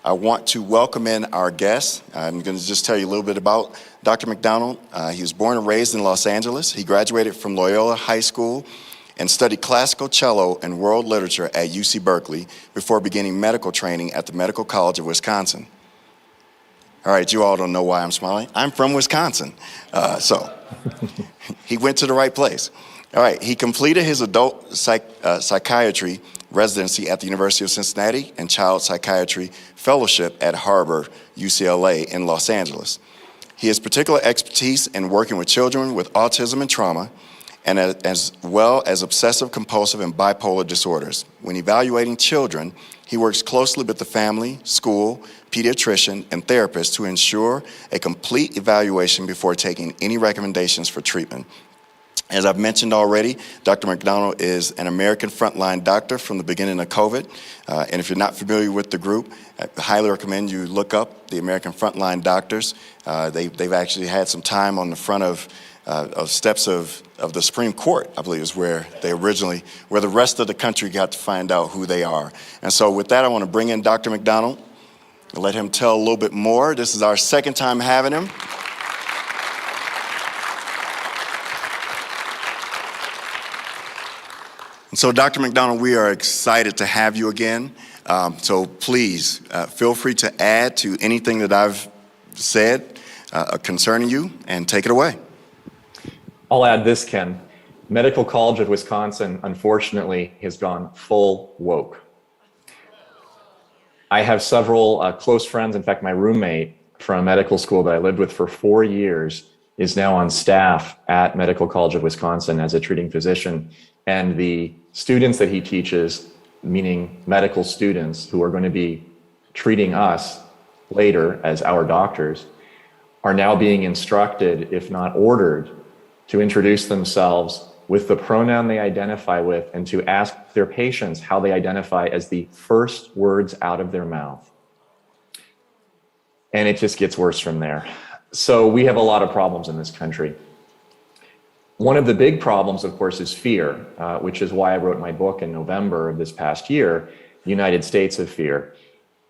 I want to welcome in our guest. I'm going to just tell you a little bit about Dr. McDonald. He was born and raised in Los Angeles. He graduated from Loyola High School and studied classical cello and world literature at UC Berkeley before beginning medical training at the Medical College of Wisconsin. All right, you all don't know why I'm smiling. I'm from Wisconsin, so he went to the right place. All right, he completed his adult psychiatry residency at the University of Cincinnati and child psychiatry fellowship at Harbor, UCLA in Los Angeles. He has particular expertise in working with children with autism and trauma, and as well as obsessive compulsive and bipolar disorders. When evaluating children, he works closely with the family, school, pediatrician, and therapist to ensure a complete evaluation before taking any recommendations for treatment. As I've mentioned already, Dr. McDonald is an American Frontline Doctor from the beginning of COVID. And if you're not familiar with the group, I highly recommend you look up the American Frontline Doctors. They've actually had some time on the front of steps of the Supreme Court, I believe is where the rest of the country got to find out who they are. And so with that, I want to bring in Dr. McDonald and let him tell a little bit more. This is our second time having him. And so Dr. McDonald, we are excited to have you again. So please feel free to add to anything that I've said concerning you and take it away. I'll add this, Ken. Medical College of Wisconsin, unfortunately, has gone full woke. I have several close friends. In fact, my roommate from medical school that I lived with for 4 years is now on staff at Medical College of Wisconsin as a treating physician. And the students that he teaches, meaning medical students who are going to be treating us later as our doctors, are now being instructed, if not ordered, to introduce themselves with the pronoun they identify with and to ask their patients how they identify as the first words out of their mouth. And it just gets worse from there. So we have a lot of problems in this country. One of the big problems, of course, is fear, which is why I wrote my book in November of this past year, United States of Fear.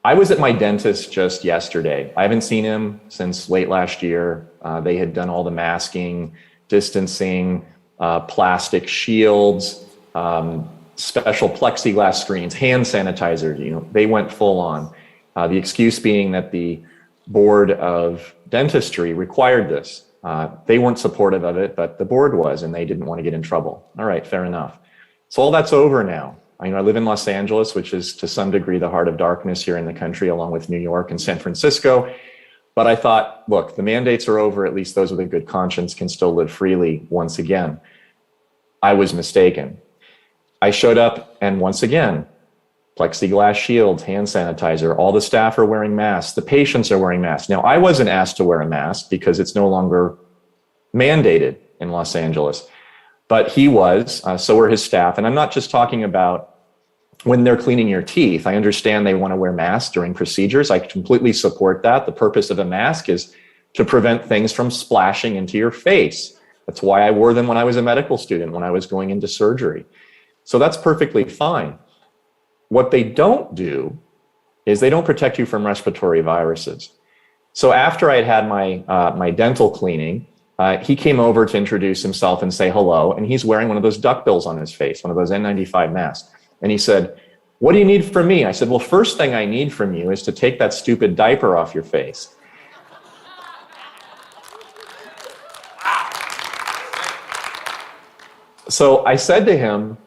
I was at my dentist just yesterday. I haven't seen him since late last year. They had done all the masking, distancing, plastic shields, special plexiglass screens, hand sanitizer, they went full on. The excuse being that the Board of Dentistry required this. They weren't supportive of it, but the board was, and they didn't want to get in trouble. All right, fair enough. So all that's over now. I live in Los Angeles, which is to some degree the heart of darkness here in the country, along with New York and San Francisco. But I thought, look, the mandates are over. At least those with a good conscience can still live freely once again. I was mistaken. I showed up, and once again, plexiglass shields, hand sanitizer, all the staff are wearing masks, the patients are wearing masks. Now, I wasn't asked to wear a mask because it's no longer mandated in Los Angeles, but he was, so were his staff. And I'm not just talking about when they're cleaning your teeth. I understand they want to wear masks during procedures. I completely support that. The purpose of a mask is to prevent things from splashing into your face. That's why I wore them when I was a medical student, when I was going into surgery. So that's perfectly fine. What they don't do is they don't protect you from respiratory viruses. So after I had had my dental cleaning, he came over to introduce himself and say hello, and he's wearing one of those duckbills on his face, one of those N95 masks. And he said, "What do you need from me?" I said, "Well, first thing I need from you is to take that stupid diaper off your face." So I said to him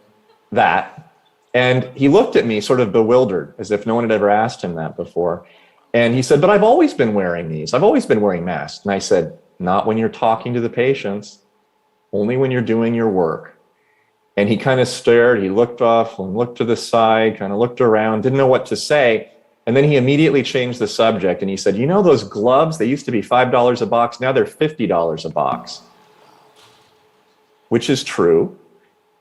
that, and he looked at me sort of bewildered, as if no one had ever asked him that before. And he said, "But I've always been wearing these. I've always been wearing masks." And I said, "Not when you're talking to the patients, only when you're doing your work." And he kind of stared, he looked off and looked to the side, kind of looked around, didn't know what to say. And then he immediately changed the subject and he said, "You know those gloves, they used to be $5 a box, now they're $50 a box." Which is true,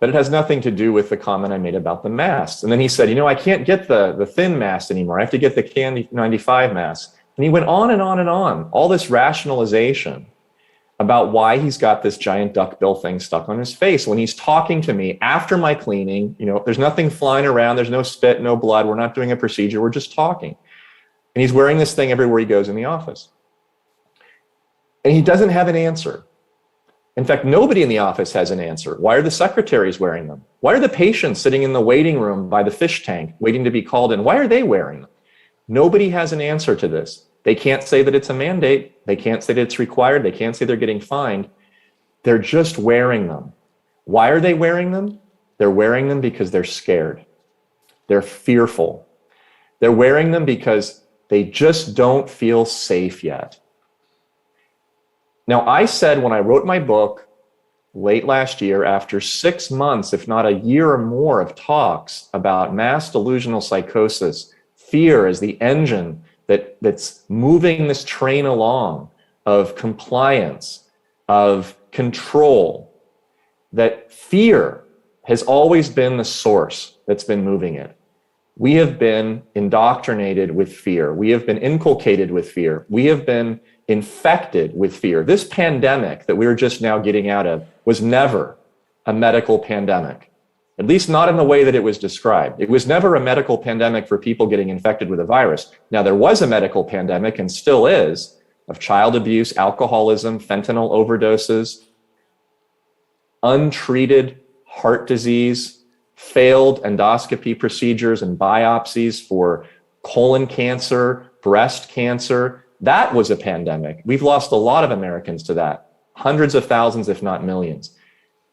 but it has nothing to do with the comment I made about the masks. And then he said, "I can't get the thin mask anymore. I have to get the KN95 mask." And he went on and on and on, all this rationalization about why he's got this giant duckbill thing stuck on his face. When he's talking to me after my cleaning, there's nothing flying around, there's no spit, no blood, we're not doing a procedure, we're just talking. And he's wearing this thing everywhere he goes in the office. And he doesn't have an answer. In fact, nobody in the office has an answer. Why are the secretaries wearing them? Why are the patients sitting in the waiting room by the fish tank waiting to be called in? Why are they wearing them? Nobody has an answer to this. They can't say that it's a mandate. They can't say that it's required. They can't say they're getting fined. They're just wearing them. Why are they wearing them? They're wearing them because they're scared. They're fearful. They're wearing them because they just don't feel safe yet. Now, I said when I wrote my book late last year, after 6 months, if not a year or more of talks about mass delusional psychosis, fear is the engine that's moving this train along of compliance, of control, that fear has always been the source that's been moving it. We have been indoctrinated with fear. We have been inculcated with fear. We have been infected with fear. This pandemic that we're just now getting out of was never a medical pandemic, at least not in the way that it was described. It was never a medical pandemic for people getting infected with a virus. Now, there was a medical pandemic, and still is, of child abuse, alcoholism, fentanyl overdoses, untreated heart disease, failed endoscopy procedures and biopsies for colon cancer, breast cancer. That was a pandemic. We've lost a lot of Americans to that, hundreds of thousands, if not millions.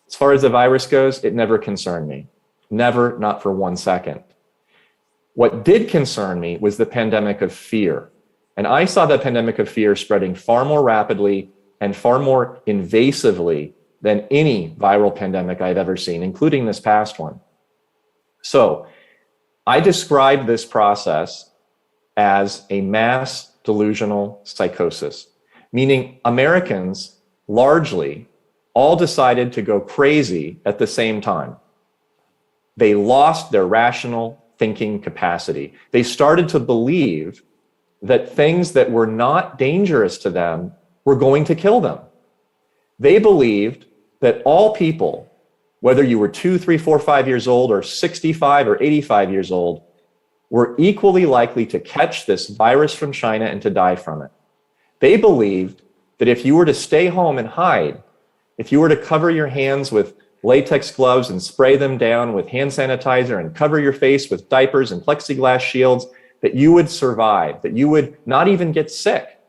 As far as the virus goes, it never concerned me. Never, not for 1 second. What did concern me was the pandemic of fear. And I saw the pandemic of fear spreading far more rapidly and far more invasively than any viral pandemic I've ever seen, including this past one. So I described this process as a mass delusional psychosis, meaning Americans largely all decided to go crazy at the same time. They lost their rational thinking capacity. They started to believe that things that were not dangerous to them were going to kill them. They believed that all people, whether you were 2, 3, 4, 5 years old or 65 or 85 years old, were equally likely to catch this virus from China and to die from it. They believed that if you were to stay home and hide, if you were to cover your hands with latex gloves and spray them down with hand sanitizer and cover your face with diapers and plexiglass shields, that you would survive, that you would not even get sick.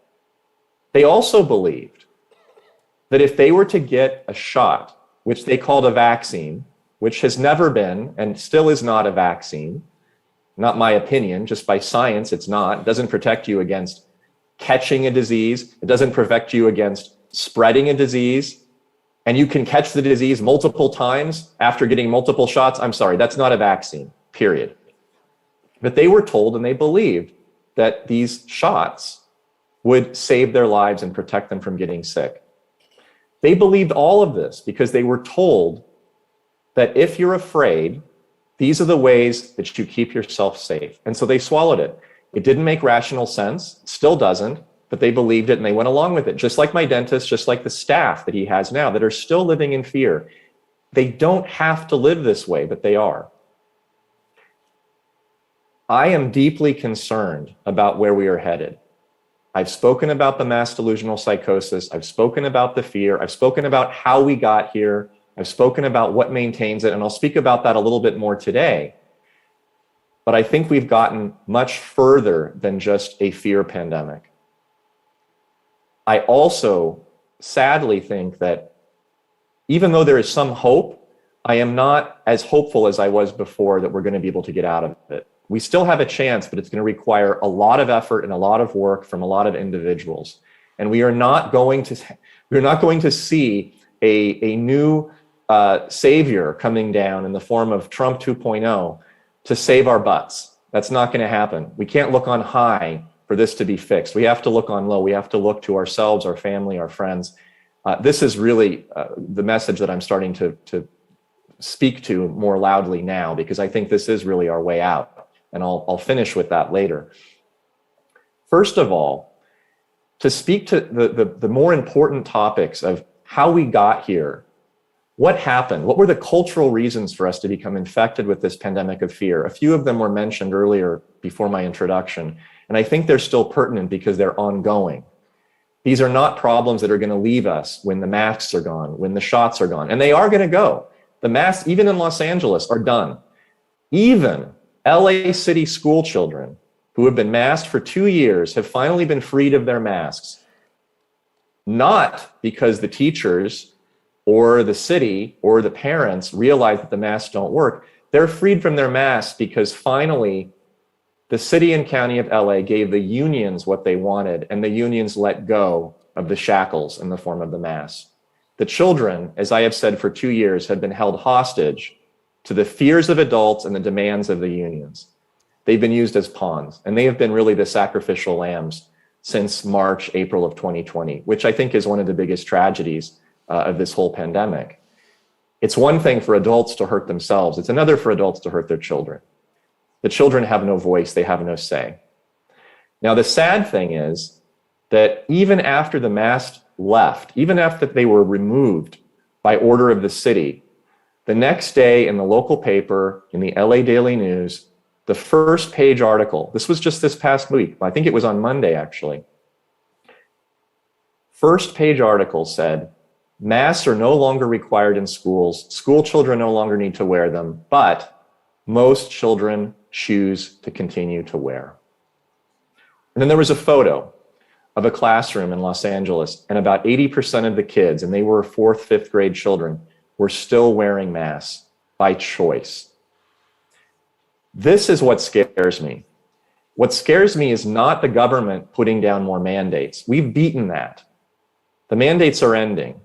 They also believed that if they were to get a shot, which they called a vaccine, which has never been and still is not a vaccine, not my opinion, just by science, it's not. It doesn't protect you against catching a disease. It doesn't protect you against spreading a disease. And you can catch the disease multiple times after getting multiple shots. I'm sorry, that's not a vaccine, period. But they were told and they believed that these shots would save their lives and protect them from getting sick. They believed all of this because they were told that if you're afraid, these are the ways that you keep yourself safe. And so they swallowed it. It didn't make rational sense, still doesn't, but they believed it and they went along with it. Just like my dentist, just like the staff that he has now that are still living in fear. They don't have to live this way, but they are. I am deeply concerned about where we are headed. I've spoken about the mass delusional psychosis. I've spoken about the fear. I've spoken about how we got here. I've spoken about what maintains it, and I'll speak about that a little bit more today. But I think we've gotten much further than just a fear pandemic. I also sadly think that even though there is some hope, I am not as hopeful as I was before that we're going to be able to get out of it. We still have a chance, but it's going to require a lot of effort and a lot of work from a lot of individuals. And we are not going to see a new savior coming down in the form of Trump 2.0 to save our butts. That's not going to happen. We can't look on high for this to be fixed. We have to look on low. We have to look to ourselves, our family, our friends. This is really the message that I'm starting to speak to more loudly now, because I think this is really our way out. And I'll finish with that later. First of all, to speak to the more important topics of how we got here, What happened? What were the cultural reasons for us to become infected with this pandemic of fear? A few of them were mentioned earlier before my introduction, and I think they're still pertinent because they're ongoing. These are not problems that are going to leave us when the masks are gone, when the shots are gone, and they are going to go. The masks, even in Los Angeles, are done. Even LA City school children who have been masked for 2 years have finally been freed of their masks. Not because the teachers or the city or the parents realize that the masks don't work. They're freed from their masks because finally the city and county of LA gave the unions what they wanted, and the unions let go of the shackles in the form of the mask. The children, as I have said for 2 years, have been held hostage to the fears of adults and the demands of the unions. They've been used as pawns, and they have been really the sacrificial lambs since March, April of 2020, which I think is one of the biggest tragedies of this whole pandemic. It's one thing for adults to hurt themselves. It's another for adults to hurt their children. The children have no voice. They have no say. Now, the sad thing is that even after the masks left, even after they were removed by order of the city, the next day in the local paper, in the LA Daily News, the first page article, this was just this past week, I think it was on Monday actually, first page article said, masks are no longer required in schools. School children no longer need to wear them, but most children choose to continue to wear. And then there was a photo of a classroom in Los Angeles, and about 80% of the kids, and they were 4th, 5th grade children, were still wearing masks by choice. This is what scares me. What scares me is not the government putting down more mandates. We've beaten that. The mandates are ending.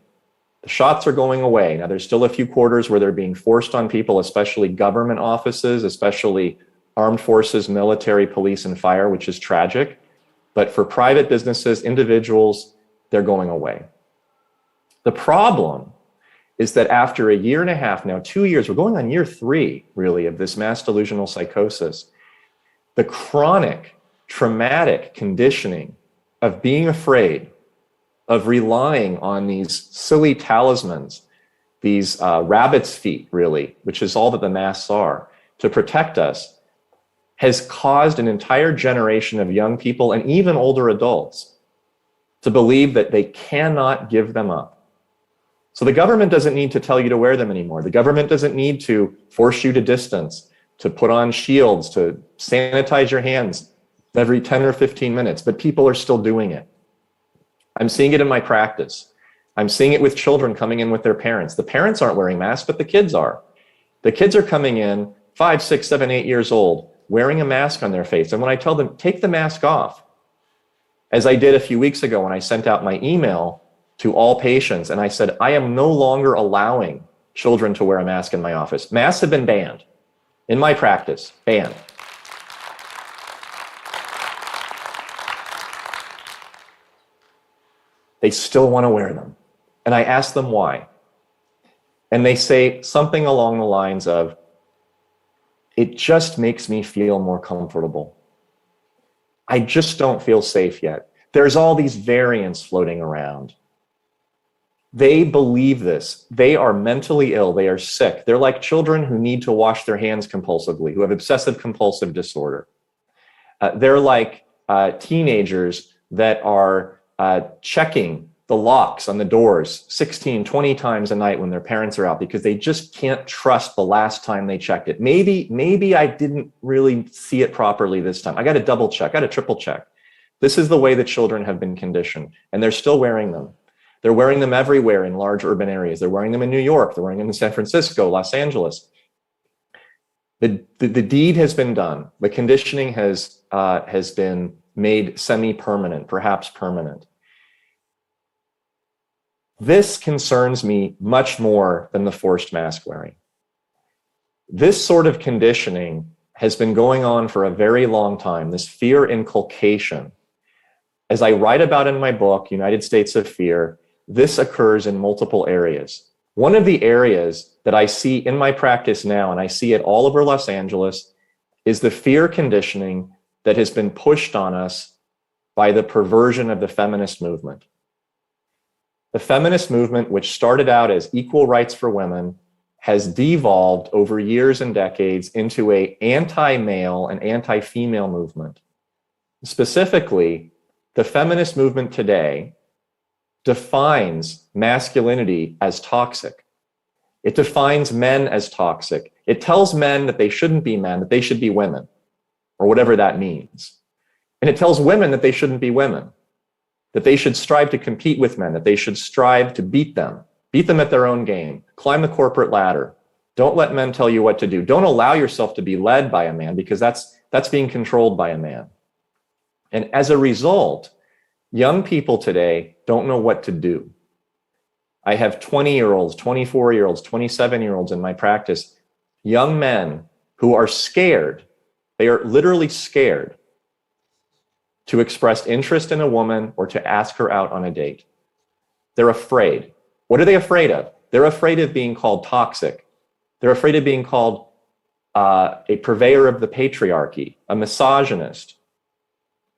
The shots are going away. Now, there's still a few quarters where they're being forced on people, especially government offices, especially armed forces, military, police, and fire, which is tragic. But for private businesses, individuals, they're going away. The problem is that after a year and a half, now 2 years, we're going on year 3, really, of this mass delusional psychosis, the chronic, traumatic conditioning of being afraid, of relying on these silly talismans, these rabbit's feet, really, which is all that the masks are, to protect us, has caused an entire generation of young people and even older adults to believe that they cannot give them up. So the government doesn't need to tell you to wear them anymore. The government doesn't need to force you to distance, to put on shields, to sanitize your hands every 10 or 15 minutes, but people are still doing it. I'm seeing it in my practice. I'm seeing it with children coming in with their parents. The parents aren't wearing masks, but the kids are. The kids are coming in 5, 6, 7, 8 years old, wearing a mask on their face. And when I tell them, take the mask off, as I did a few weeks ago when I sent out my email to all patients, and I said, I am no longer allowing children to wear a mask in my office. Masks have been banned in my practice, banned. They still want to wear them. And I ask them why. And they say something along the lines of, it just makes me feel more comfortable. I just don't feel safe yet. There's all these variants floating around. They believe this. They are mentally ill. They are sick. They're like children who need to wash their hands compulsively, who have obsessive compulsive disorder. They're like teenagers that are checking the locks on the doors 16, 20 times a night when their parents are out because they just can't trust the last time they checked it. Maybe I didn't really see it properly this time. I got to double check, I got to triple check. This is the way the children have been conditioned, and they're still wearing them. They're wearing them everywhere in large urban areas. They're wearing them in New York. They're wearing them in San Francisco, Los Angeles. The deed has been done. The conditioning has been made semi-permanent, perhaps permanent. This concerns me much more than the forced mask wearing. This sort of conditioning has been going on for a very long time, this fear inculcation. As I write about in my book, United States of Fear, this occurs in multiple areas. One of the areas that I see in my practice now, and I see it all over Los Angeles, is the fear conditioning that has been pushed on us by the perversion of the feminist movement. The feminist movement, which started out as equal rights for women, has devolved over years and decades into an anti-male and anti-female movement. Specifically, the feminist movement today defines masculinity as toxic. It defines men as toxic. It tells men that they shouldn't be men, that they should be women, or whatever that means. And it tells women that they shouldn't be women, that they should strive to compete with men, that they should strive to beat them at their own game, climb the corporate ladder. Don't let men tell you what to do. Don't allow yourself to be led by a man, because that's being controlled by a man. And as a result, young people today don't know what to do. I have 20-year-olds, 24-year-olds, 27-year-olds in my practice, young men who are scared. They are literally scared to express interest in a woman or to ask her out on a date. They're afraid. What are they afraid of? They're afraid of being called toxic. They're afraid of being called a purveyor of the patriarchy, a misogynist.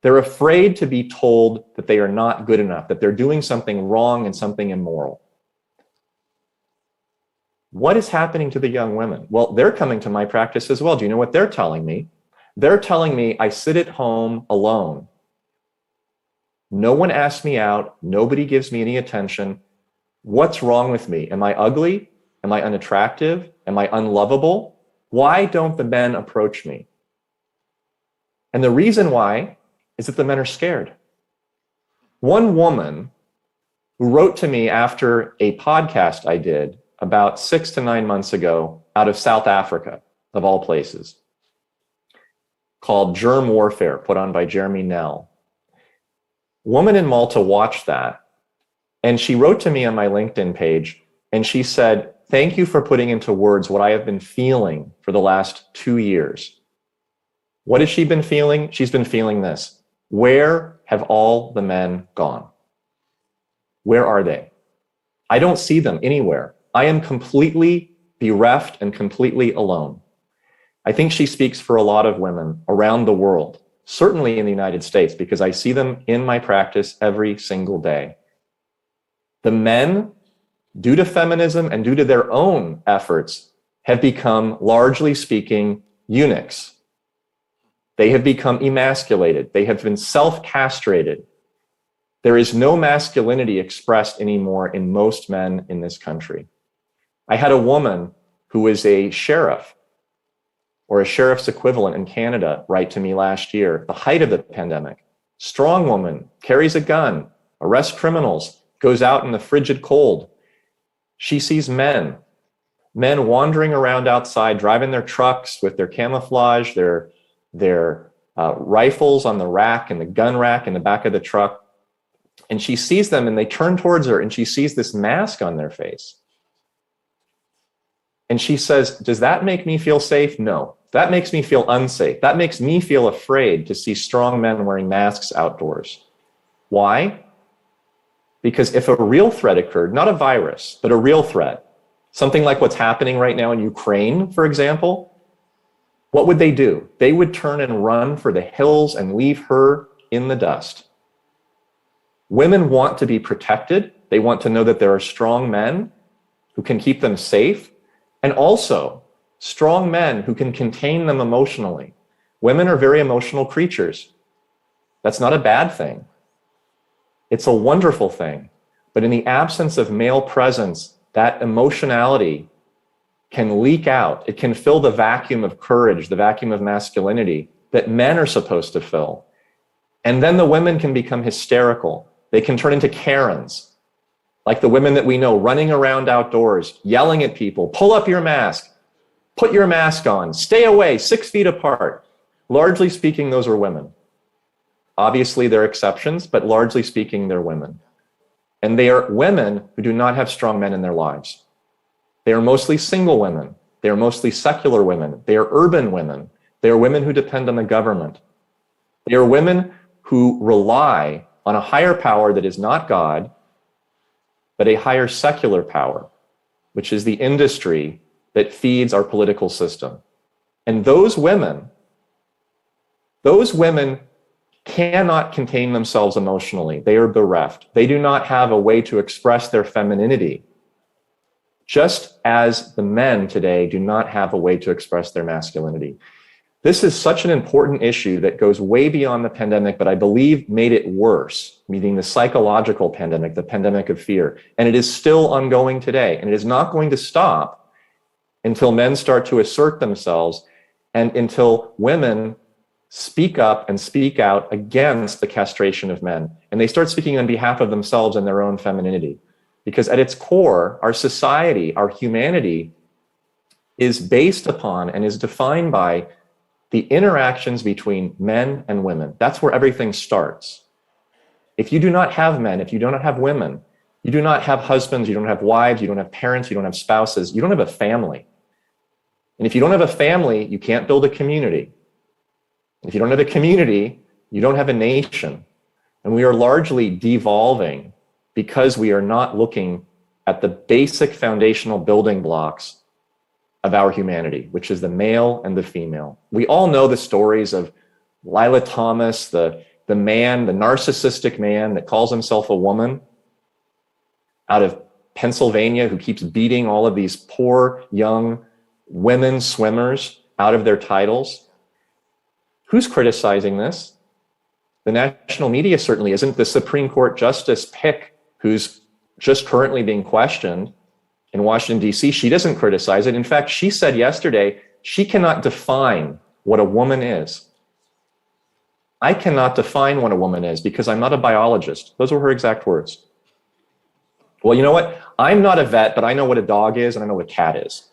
They're afraid to be told that they are not good enough, that they're doing something wrong and something immoral. What is happening to the young women? Well, they're coming to my practice as well. Do you know what they're telling me? They're telling me I sit at home alone. No one asks me out. Nobody gives me any attention. What's wrong with me? Am I ugly? Am I unattractive? Am I unlovable? Why don't the men approach me? And the reason why is that the men are scared. One woman who wrote to me after a podcast I did about 6 to 9 months ago out of South Africa, of all places, called Germ Warfare, put on by Jeremy Nell. Woman in Malta watched that, and she wrote to me on my LinkedIn page, and she said, "Thank you for putting into words what I have been feeling for the last 2 years." What has she been feeling? She's been feeling this. Where have all the men gone? Where are they? I don't see them anywhere. I am completely bereft and completely alone. I think she speaks for a lot of women around the world, certainly in the United States, because I see them in my practice every single day. The men, due to feminism and due to their own efforts, have become, largely speaking, eunuchs. They have become emasculated. They have been self-castrated. There is no masculinity expressed anymore in most men in this country. I had a woman who was a sheriff or a sheriff's equivalent in Canada write to me last year, the height of the pandemic. Strong woman, carries a gun, arrests criminals, goes out in the frigid cold. She sees men wandering around outside, driving their trucks with their camouflage, their rifles on the rack and the gun rack in the back of the truck. And she sees them and they turn towards her and she sees this mask on their face. And she says, "Does that make me feel safe?" No, that makes me feel unsafe. That makes me feel afraid to see strong men wearing masks outdoors. Why? Because if a real threat occurred, not a virus, but a real threat, something like what's happening right now in Ukraine, for example, what would they do? They would turn and run for the hills and leave her in the dust. Women want to be protected. They want to know that there are strong men who can keep them safe, and also strong men who can contain them emotionally. Women are very emotional creatures. That's not a bad thing. It's a wonderful thing. But in the absence of male presence, that emotionality can leak out. It can fill the vacuum of courage, the vacuum of masculinity that men are supposed to fill. And then the women can become hysterical. They can turn into Karens, like the women that we know running around outdoors, yelling at people, "Pull up your mask, put your mask on, stay away, 6 feet apart." Largely speaking, those are women. Obviously, there are exceptions, but largely speaking, they're women. And they are women who do not have strong men in their lives. They are mostly single women. They are mostly secular women. They are urban women. They are women who depend on the government. They are women who rely on a higher power that is not God, but a higher secular power, which is the industry that feeds our political system. And those women cannot contain themselves emotionally. They are bereft. They do not have a way to express their femininity, just as the men today do not have a way to express their masculinity. This is such an important issue that goes way beyond the pandemic, but I believe made it worse, meaning the psychological pandemic, the pandemic of fear. And it is still ongoing today. And it is not going to stop until men start to assert themselves and until women speak up and speak out against the castration of men. And they start speaking on behalf of themselves and their own femininity. Because at its core, our society, our humanity is based upon and is defined by the interactions between men and women. That's where everything starts. If you do not have men, if you do not have women, you do not have husbands, you don't have wives, you don't have parents, you don't have spouses, you don't have a family. And if you don't have a family, you can't build a community. If you don't have a community, you don't have a nation. And we are largely devolving because we are not looking at the basic foundational building blocks of our humanity, which is the male and the female. We all know the stories of Lila Thomas, the man, the narcissistic man that calls himself a woman out of Pennsylvania, who keeps beating all of these poor young women swimmers out of their titles. Who's criticizing this? The national media certainly isn't. The Supreme Court Justice Pick, who's just currently being questioned in Washington, D.C., she doesn't criticize it. In fact, she said yesterday, she cannot define what a woman is. I cannot define what a woman is because I'm not a biologist. Those were her exact words. Well, you know what? I'm not a vet, but I know what a dog is and I know what a cat is.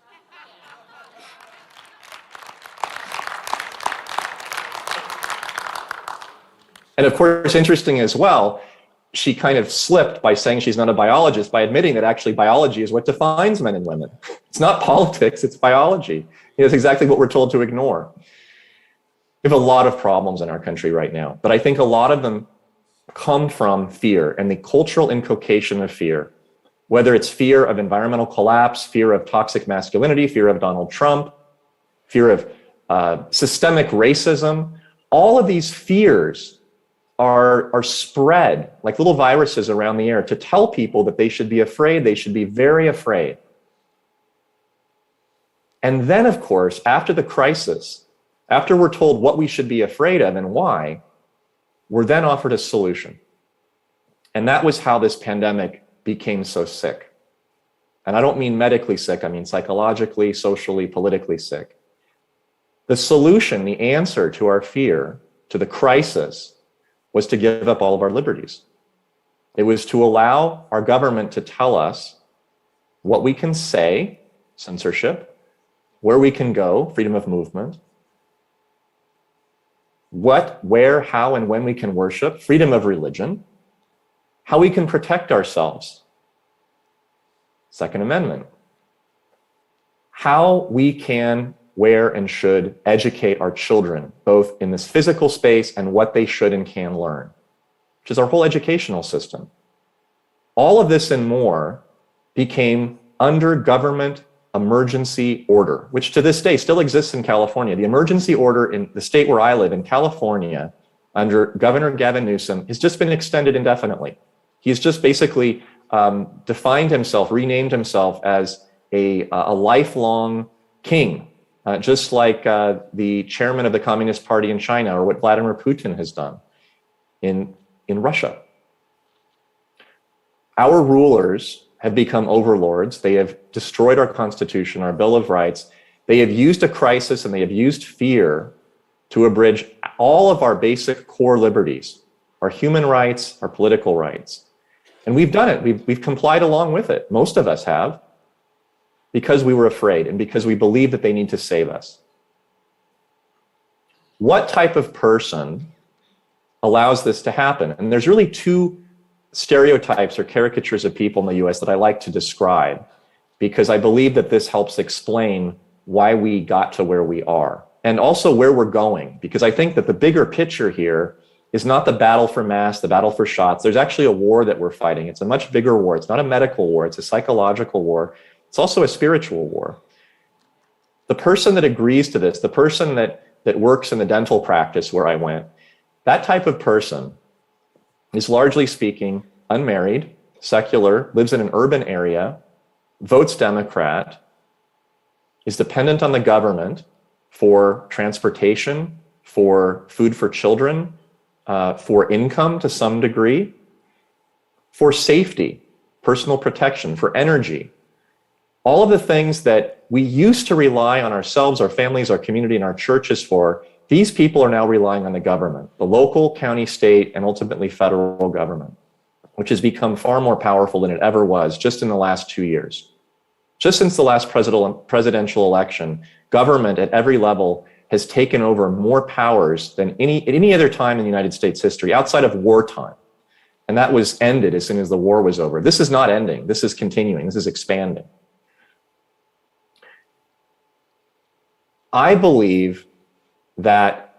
And of course, interesting as well, she kind of slipped by saying she's not a biologist by admitting that actually biology is what defines men and women. It's not politics, it's biology. It's exactly what we're told to ignore. We have a lot of problems in our country right now, but I think a lot of them come from fear and the cultural inculcation of fear, whether it's fear of environmental collapse, fear of toxic masculinity, fear of Donald Trump, fear of systemic racism. All of these fears are spread like little viruses around the air to tell people that they should be afraid, they should be very afraid. And then, of course, after the crisis, after we're told what we should be afraid of and why, we're then offered a solution. And that was how this pandemic became so sick. And I don't mean medically sick, I mean psychologically, socially, politically sick. The solution, the answer to our fear, to the crisis, was to give up all of our liberties. It was to allow our government to tell us what we can say, censorship, where we can go, freedom of movement, what, where, how, and when we can worship, freedom of religion, how we can protect ourselves, Second Amendment, how we can, where, and should educate our children, both in this physical space and what they should and can learn, which is our whole educational system. All of this and more became under government emergency order, which to this day still exists in California. The emergency order in the state where I live, in California, under Governor Gavin Newsom, has just been extended indefinitely. He's just basically defined himself, renamed himself as a lifelong king. Just like the chairman of the Communist Party in China, or what Vladimir Putin has done in Russia. Our rulers have become overlords. They have destroyed our Constitution, our Bill of Rights. They have used a crisis and they have used fear to abridge all of our basic core liberties, our human rights, our political rights. And we've done it. We've complied along with it. Most of us have, because we were afraid and because we believe that they need to save us. What type of person allows this to happen? And there's really two stereotypes or caricatures of people in the US that I like to describe, because I believe that this helps explain why we got to where we are and also where we're going. Because I think that the bigger picture here is not the battle for mass, the battle for shots. There's actually a war that we're fighting. It's a much bigger war. It's not a medical war. It's a psychological war. It's also a spiritual war. The person that agrees to this, the person that works in the dental practice where I went, That type of person is largely speaking unmarried, secular, lives in an urban area, votes Democrat, is dependent on the government for transportation, for food for children, for income to some degree, for safety, personal protection, for energy. All of the things that we used to rely on ourselves, our families, our community, and our churches for, these people are now relying on the government, the local, county, state, and ultimately federal government, which has become far more powerful than it ever was just in the last 2 years. Just since the last presidential election, government at every level has taken over more powers than any other time in the United States history, outside of wartime. And that was ended as soon as the war was over. This is not ending. This is continuing. This is expanding. I believe that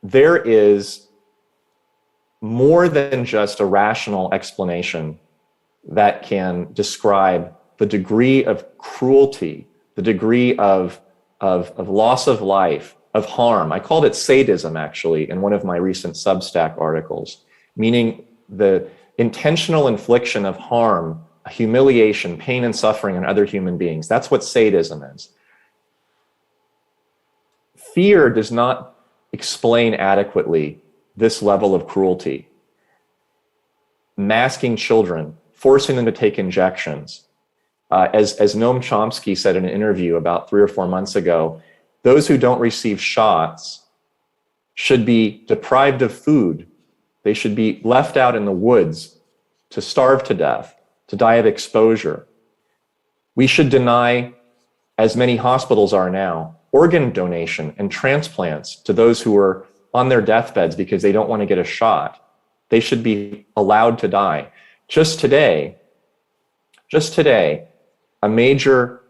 there is more than just a rational explanation that can describe the degree of cruelty, the degree of loss of life, of harm. I called it sadism, actually, in one of my recent Substack articles, meaning the intentional infliction of harm, humiliation, pain, and suffering on other human beings. That's what sadism is. Fear does not explain adequately this level of cruelty. Masking children, forcing them to take injections. As Noam Chomsky said in an interview about 3 or 4 months ago, those who don't receive shots should be deprived of food. They should be left out in the woods to starve to death, to die of exposure. We should deny, as many hospitals are now, organ donation and transplants to those who are on their deathbeds because they don't want to get a shot. They should be allowed to die. Just today, a major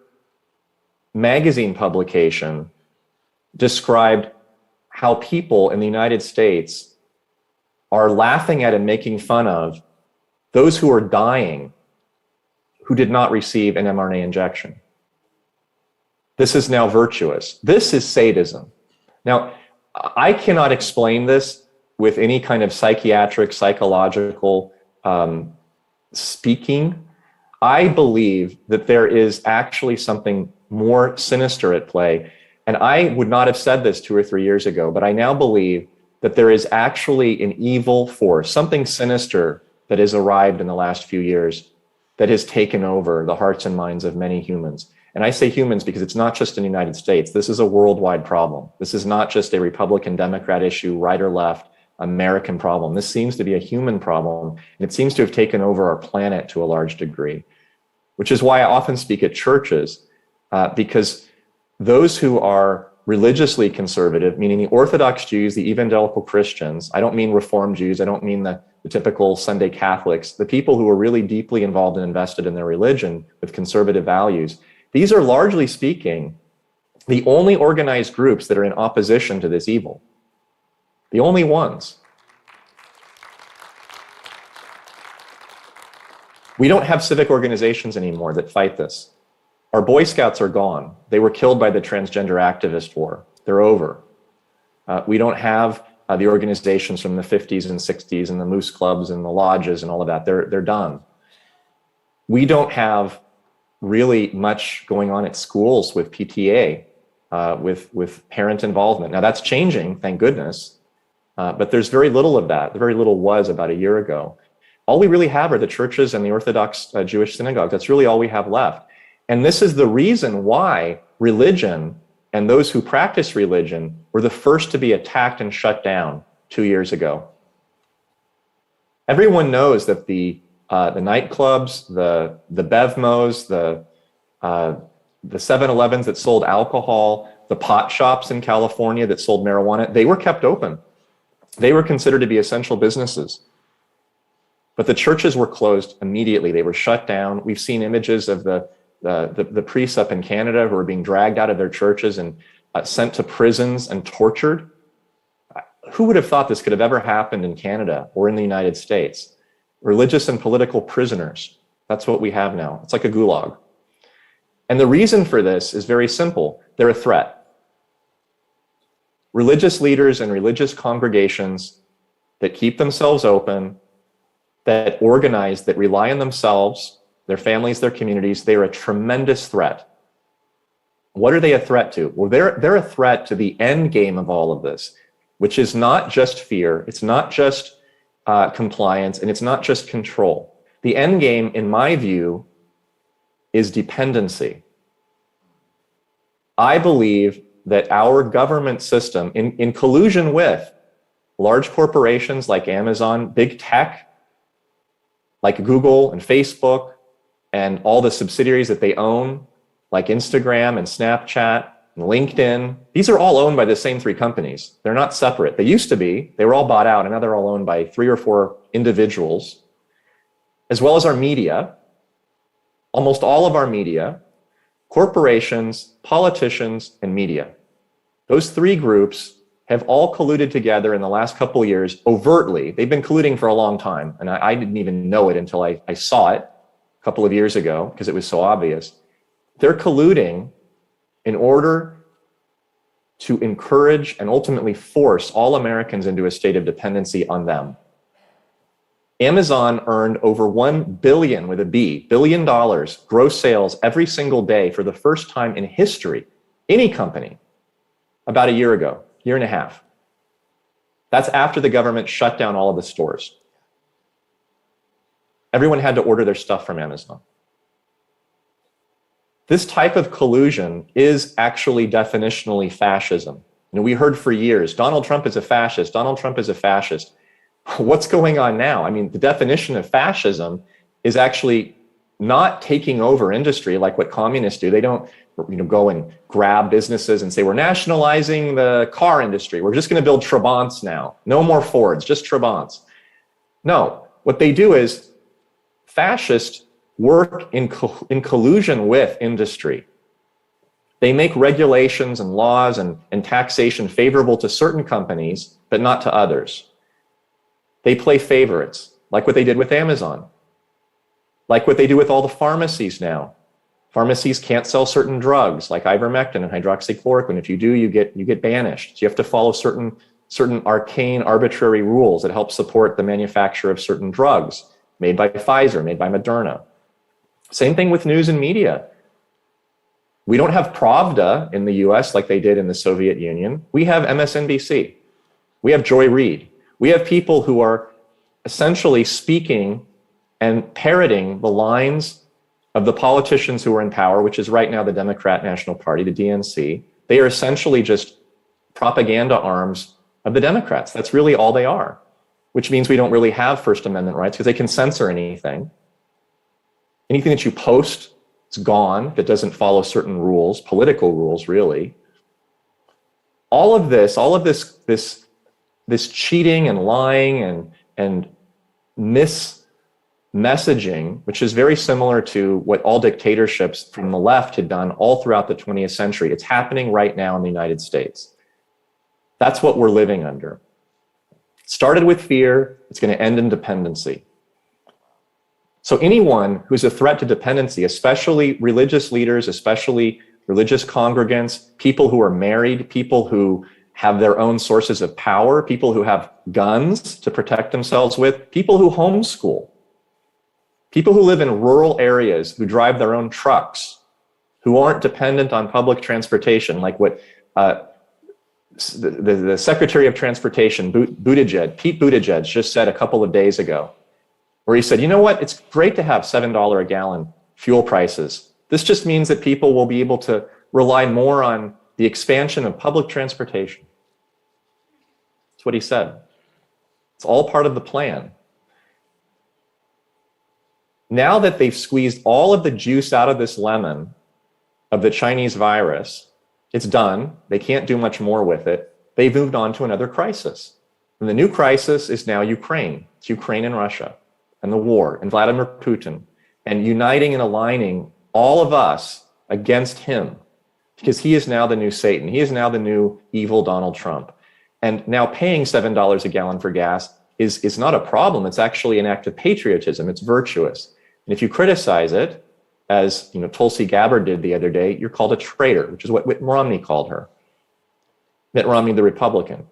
magazine publication described how people in the United States are laughing at and making fun of those who are dying who did not receive an mRNA injection. This is now virtuous. This is sadism. Now, I cannot explain this with any kind of psychiatric, psychological speaking. I believe that there is actually something more sinister at play. And I would not have said this 2 or 3 years ago, but I now believe that there is actually an evil force, something sinister that has arrived in the last few years that has taken over the hearts and minds of many humans. And I say humans because it's not just in the United States. This is a worldwide problem. This is not just a Republican, Democrat issue, right or left, American problem. This seems to be a human problem, and it seems to have taken over our planet to a large degree, which is why I often speak at churches, because those who are religiously conservative, meaning the Orthodox Jews, the evangelical Christians, I don't mean Reformed Jews, I don't mean the typical Sunday Catholics, the people who are really deeply involved and invested in their religion with conservative values, these are largely speaking the only organized groups that are in opposition to this evil. The only ones. We don't have civic organizations anymore that fight this. Our Boy Scouts are gone. They were killed by the transgender activist war. They're over. We don't have the organizations from the 50s and 60s and the moose clubs and the lodges and all of that. They're done. We don't have really much going on at schools with PTA, with parent involvement. Now that's changing, thank goodness, but there's very little of that. Very little was about a year ago. All we really have are the churches and the Orthodox Jewish synagogues. That's really all we have left. And this is the reason why religion and those who practice religion were the first to be attacked and shut down 2 years ago. Everyone knows that the nightclubs, the Bevmos, the 7-Elevens that sold alcohol, the pot shops in California that sold marijuana, they were kept open. They were considered to be essential businesses. But the churches were closed immediately. They were shut down. We've seen images of the priests up in Canada who are being dragged out of their churches and sent to prisons and tortured. Who would have thought this could have ever happened in Canada or in the United States? Religious and political prisoners. That's what we have now. It's like a gulag. And the reason for this is very simple. They're a threat. religious leaders and religious congregations that keep themselves open, that organize, that rely on themselves, their families, their communities, they are a tremendous threat. What are they a threat to? Well, they're a threat to the end game of all of this, which is not just fear, it's not just compliance, and it's not just control. The end game, in my view, is dependency. I believe that our government system, in collusion with large corporations like Amazon, big tech, like Google and Facebook, and all the subsidiaries that they own, like Instagram and Snapchat and LinkedIn, these are all owned by the same three companies. They're not separate. They used to be. They were all bought out, and now they're all owned by 3 or 4 individuals, as well as our media. Almost all of our media, corporations, politicians, and media. Those 3 groups have all colluded together in the last couple of years overtly. They've been colluding for a long time, and I didn't even know it until I saw it a couple of years ago because it was so obvious. They're colluding in order to encourage and ultimately force all Americans into a state of dependency on them. Amazon earned over $1 billion, with a B, billion dollars gross sales every single day for the first time in history, any company, about a year ago, year and a half. That's after the government shut down all of the stores. Everyone had to order their stuff from Amazon. This type of collusion is actually definitionally fascism. You know, we heard for years, Donald Trump is a fascist, Donald Trump is a fascist. What's going on now? I mean, the definition of fascism is actually not taking over industry like what communists do. They don't, go and grab businesses and say, we're nationalizing the car industry. We're just going to build Trabants now. No more Fords, just Trabants. No, what they do is fascists work in collusion with industry. They make regulations and laws and taxation favorable to certain companies, but not to others. They play favorites, like what they did with Amazon, like what they do with all the pharmacies now. Pharmacies can't sell certain drugs like ivermectin and hydroxychloroquine. If you do, you get banished. So you have to follow certain arcane, arbitrary rules that help support the manufacture of certain drugs made by Pfizer, made by Moderna. Same thing with news and media. We don't have Pravda in the US like they did in the Soviet Union. We have MSNBC. We have Joy Reid. We have people who are essentially speaking and parroting the lines of the politicians who are in power, which is right now the Democrat National Party, the DNC. They are essentially just propaganda arms of the Democrats. That's really all they are, which means we don't really have First Amendment rights because they can censor anything. Anything that you post is gone that doesn't follow certain rules, political rules, really. All of this cheating and lying and messaging, which is very similar to what all dictatorships from the left had done all throughout the 20th century. It's happening right now in the United States. That's what we're living under. It started with fear. It's going to end in dependency. So anyone who's a threat to dependency, especially religious leaders, especially religious congregants, people who are married, people who have their own sources of power, people who have guns to protect themselves with, people who homeschool, people who live in rural areas, who drive their own trucks, who aren't dependent on public transportation, like what the Secretary of Transportation, Pete Buttigieg, just said a couple of days ago, where he said, you know what, it's great to have $7 a gallon fuel prices. This just means that people will be able to rely more on the expansion of public transportation. That's what he said. It's all part of the plan. Now that they've squeezed all of the juice out of this lemon of the Chinese virus, it's done. They can't do much more with it. They've moved on to another crisis. And the new crisis is now Ukraine. It's Ukraine and Russia and the war and Vladimir Putin, and uniting and aligning all of us against him, because he is now the new Satan. He is now the new evil Donald Trump. And now paying $7 a gallon for gas is not a problem. It's actually an act of patriotism. It's virtuous. And if you criticize it, as Tulsi Gabbard did the other day, you're called a traitor, which is what Mitt Romney called her. Mitt Romney, the Republican.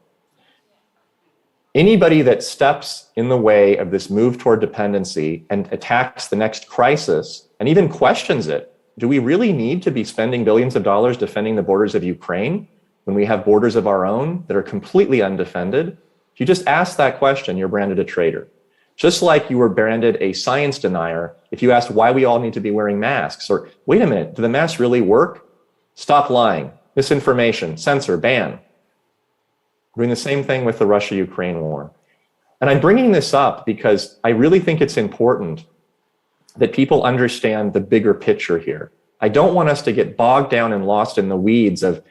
Anybody that steps in the way of this move toward dependency and attacks the next crisis and even questions it, do we really need to be spending billions of dollars defending the borders of Ukraine when we have borders of our own that are completely undefended? If you just ask that question, you're branded a traitor. Just like you were branded a science denier if you asked why we all need to be wearing masks, or wait a minute, do the masks really work? Stop lying, misinformation, censor, ban. We're doing the same thing with the Russia-Ukraine war. And I'm bringing this up because I really think it's important that people understand the bigger picture here. I don't want us to get bogged down and lost in the weeds of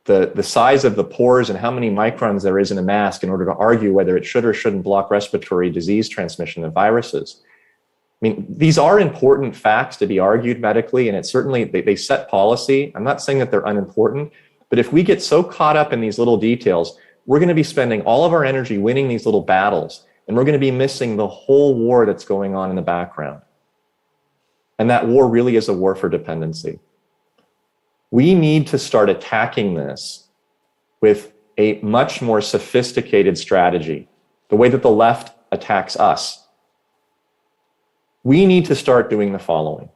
the size of the pores and how many microns there is in a mask in order to argue whether it should or shouldn't block respiratory disease transmission of viruses. I mean, these are important facts to be argued medically, and it certainly, they set policy. I'm not saying that they're unimportant, but if we get so caught up in these little details, we're going to be spending all of our energy winning these little battles, and we're going to be missing the whole war that's going on in the background. And that war really is a war for dependency. We need to start attacking this with a much more sophisticated strategy, the way that the left attacks us. We need to start doing the following.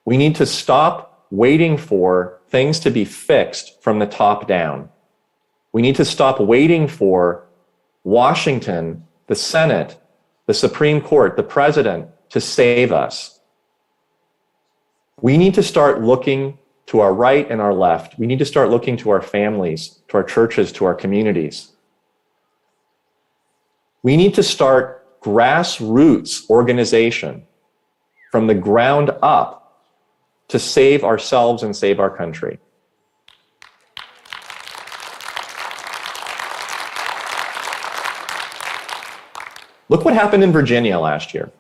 We need to stop waiting for things to be fixed from the top down. We need to stop waiting for Washington, the Senate, the Supreme Court, the president to save us. We need to start looking to our right and our left. We need to start looking to our families, to our churches, to our communities. We need to start grassroots organization from the ground up to save ourselves and save our country. Look what happened in Virginia last year.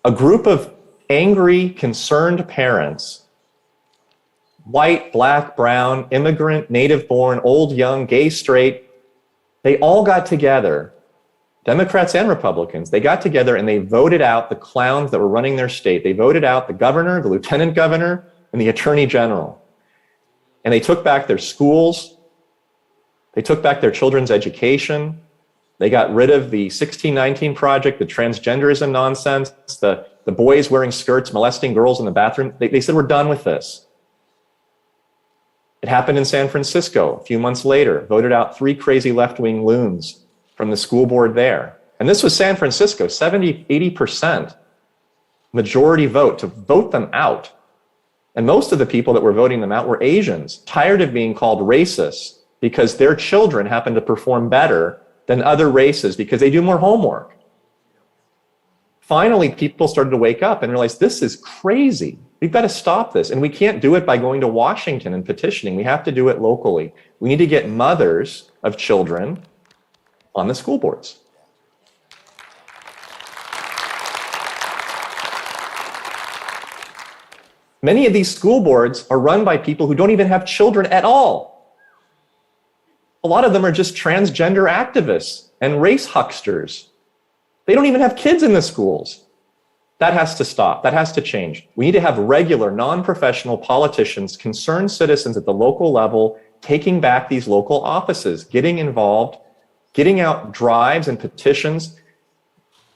A group of angry, concerned parents, white, black, brown, immigrant, native-born, old, young, gay, straight, they all got together, Democrats and Republicans, they got together and they voted out the clowns that were running their state. They voted out the governor, the lieutenant governor, and the attorney general. And they took back their schools. They took back their children's education. They got rid of the 1619 Project, the transgenderism nonsense, the boys wearing skirts, molesting girls in the bathroom. They said, we're done with this. It happened in San Francisco a few months later, voted out 3 crazy left-wing loons from the school board there. And this was San Francisco, 70, 80% majority vote to vote them out. And most of the people that were voting them out were Asians, tired of being called racist because their children happen to perform better than other races because they do more homework. Finally, people started to wake up and realize this is crazy. We've got to stop this. And we can't do it by going to Washington and petitioning. We have to do it locally. We need to get mothers of children on the school boards. Many of these school boards are run by people who don't even have children at all. A lot of them are just transgender activists and race hucksters. They don't even have kids in the schools. That has to stop. That has to change. We need to have regular, non-professional politicians, concerned citizens at the local level, taking back these local offices, getting involved, getting out drives and petitions,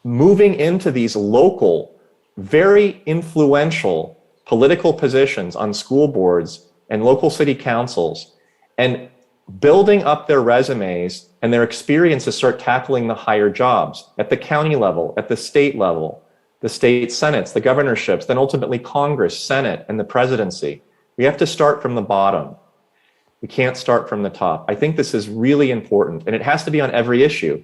moving into these local, very influential political positions on school boards and local city councils, and building up their resumes and their experience to start tackling the higher jobs at the county level, at the state level, the state senates, the governorships, then ultimately Congress, Senate, and the presidency. We have to start from the bottom. We can't start from the top. I think this is really important, and it has to be on every issue.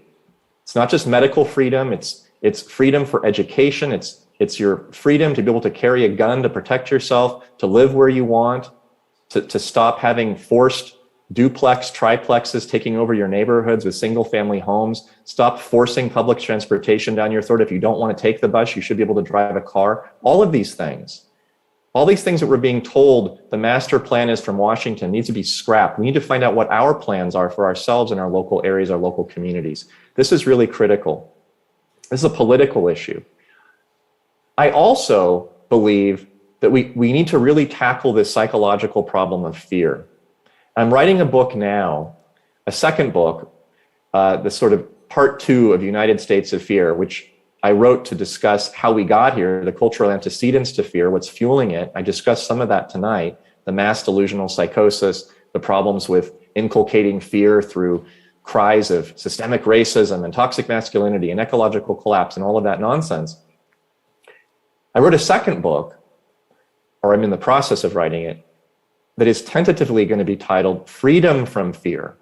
It's not just medical freedom, it's freedom for education, it's your freedom to be able to carry a gun to protect yourself, to live where you want, to stop having forced duplex, triplexes taking over your neighborhoods with single-family homes. Stop forcing public transportation down your throat. If you don't want to take the bus, you should be able to drive a car. All of these things that we're being told the master plan is from Washington needs to be scrapped. We need to find out what our plans are for ourselves in our local areas, our local communities. This is really critical. This is a political issue. I also believe that we need to really tackle this psychological problem of fear. I'm writing a book now, a second book, the sort of part 2 of United States of Fear, which I wrote to discuss how we got here, the cultural antecedents to fear, what's fueling it. I discussed some of that tonight, the mass delusional psychosis, the problems with inculcating fear through cries of systemic racism and toxic masculinity and ecological collapse and all of that nonsense. I wrote a second book, or I'm in the process of writing it, that is tentatively going to be titled Freedom from Fear,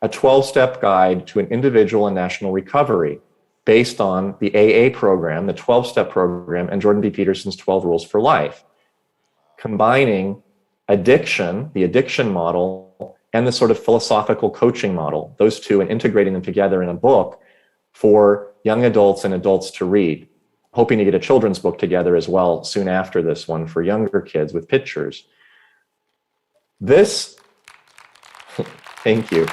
a 12-step guide to an individual and national recovery based on the AA program, the 12-step program, and Jordan B. Peterson's 12 Rules for Life, combining addiction, the addiction model, and the sort of philosophical coaching model, those two, and integrating them together in a book for young adults and adults to read. Hoping to get a children's book together as well soon after this one for younger kids with pictures. This, thank you.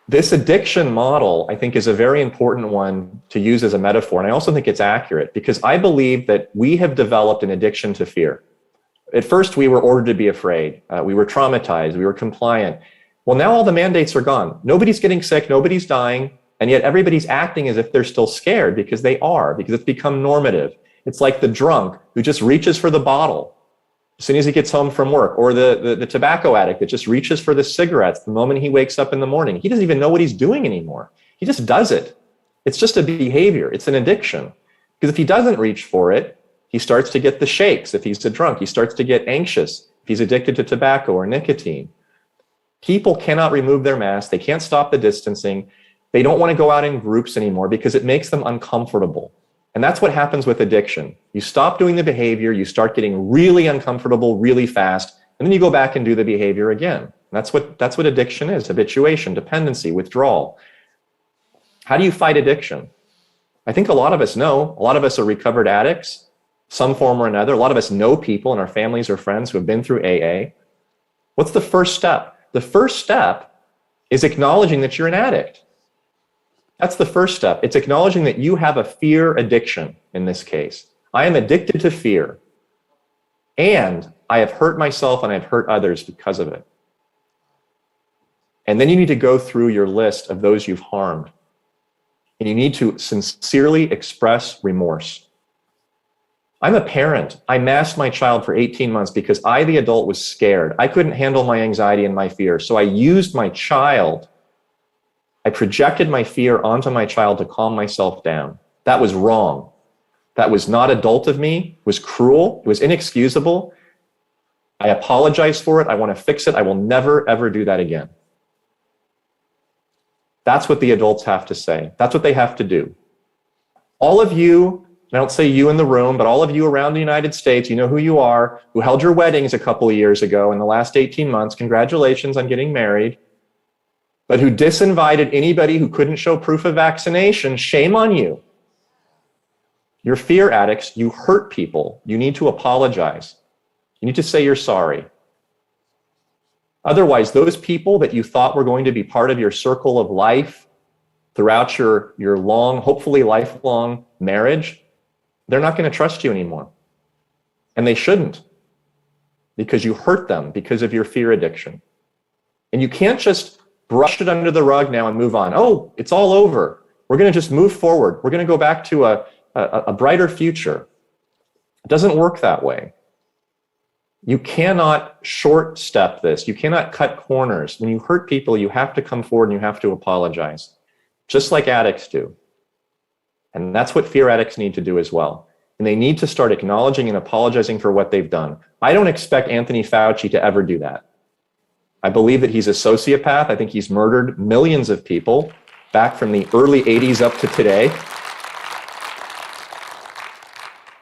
This addiction model, I think, is a very important one to use as a metaphor. And I also think it's accurate because I believe that we have developed an addiction to fear. At first, we were ordered to be afraid. We were traumatized. We were compliant. Well, now all the mandates are gone. Nobody's getting sick. Nobody's dying. And yet everybody's acting as if they're still scared because they are, because it's become normative. It's like the drunk who just reaches for the bottle as soon as he gets home from work, or the tobacco addict that just reaches for the cigarettes the moment he wakes up in the morning. He doesn't even know what he's doing anymore. He just does it. It's just a behavior. It's an addiction. Because if he doesn't reach for it, he starts to get the shakes. If he's a drunk, he starts to get anxious. If he's addicted to tobacco or nicotine. People cannot remove their mask. They can't stop the distancing. They don't want to go out in groups anymore because it makes them uncomfortable. And that's what happens with addiction. You stop doing the behavior, you start getting really uncomfortable really fast, and then you go back and do the behavior again. And that's what addiction is: habituation, dependency, withdrawal. How do you fight addiction? I think a lot of us know. A lot of us are recovered addicts, some form or another. A lot of us know people in our families or friends who have been through AA. What's the first step? The first step is acknowledging that you're an addict. That's the first step. It's acknowledging that you have a fear addiction in this case. I am addicted to fear. And I have hurt myself and I've hurt others because of it. And then you need to go through your list of those you've harmed. And you need to sincerely express remorse. I'm a parent. I masked my child for 18 months because I, the adult, was scared. I couldn't handle my anxiety and my fear. So I used my child. I projected my fear onto my child to calm myself down. That was wrong. That was not adult of me. It was cruel. It was inexcusable. I apologize for it. I want to fix it. I will never, ever do that again. That's what the adults have to say. That's what they have to do. All of you, I don't say you in the room, but all of you around the United States, you know who you are, who held your weddings a couple of years ago in the last 18 months. Congratulations on getting married. But who disinvited anybody who couldn't show proof of vaccination, shame on you. You're fear addicts. You hurt people. You need to apologize. You need to say you're sorry. Otherwise, those people that you thought were going to be part of your circle of life throughout your long, hopefully lifelong marriage, they're not going to trust you anymore. And they shouldn't, because you hurt them because of your fear addiction. And you can't just brush it under the rug now and move on. Oh, it's all over. We're going to just move forward. We're going to go back to a brighter future. It doesn't work that way. You cannot short step this. You cannot cut corners. When you hurt people, you have to come forward and you have to apologize, just like addicts do. And that's what fear addicts need to do as well. And they need to start acknowledging and apologizing for what they've done. I don't expect Anthony Fauci to ever do that. I believe that he's a sociopath. I think he's murdered millions of people back from the early 80s up to today.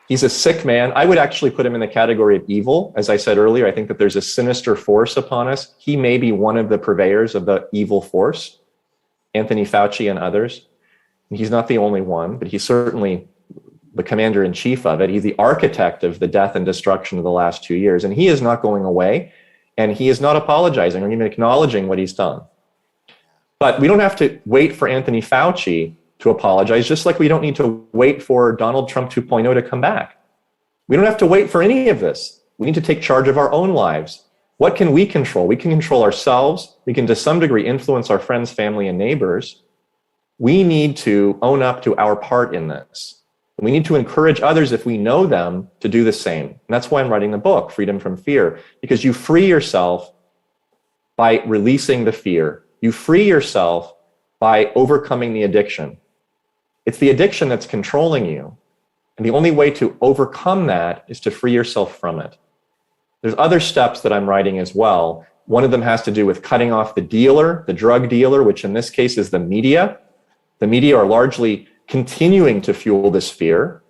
He's a sick man. I would actually put him in the category of evil. As I said earlier, I think that there's a sinister force upon us. He may be one of the purveyors of the evil force, Anthony Fauci and others. He's not the only one, but he's certainly the commander-in-chief of it. He's the architect of the death and destruction of the last 2 years, and he is not going away. And he is not apologizing or even acknowledging what he's done. But we don't have to wait for Anthony Fauci to apologize, just like we don't need to wait for Donald Trump 2.0 to come back. We don't have to wait for any of this. We need to take charge of our own lives. What can we control? We can control ourselves. We can, to some degree, influence our friends, family, and neighbors. We need to own up to our part in this. We need to encourage others, if we know them, to do the same. And that's why I'm writing the book, Freedom from Fear, because you free yourself by releasing the fear. You free yourself by overcoming the addiction. It's the addiction that's controlling you. And the only way to overcome that is to free yourself from it. There's other steps that I'm writing as well. One of them has to do with cutting off the dealer, the drug dealer, which in this case is the media. The media are largely continuing to fuel this fear.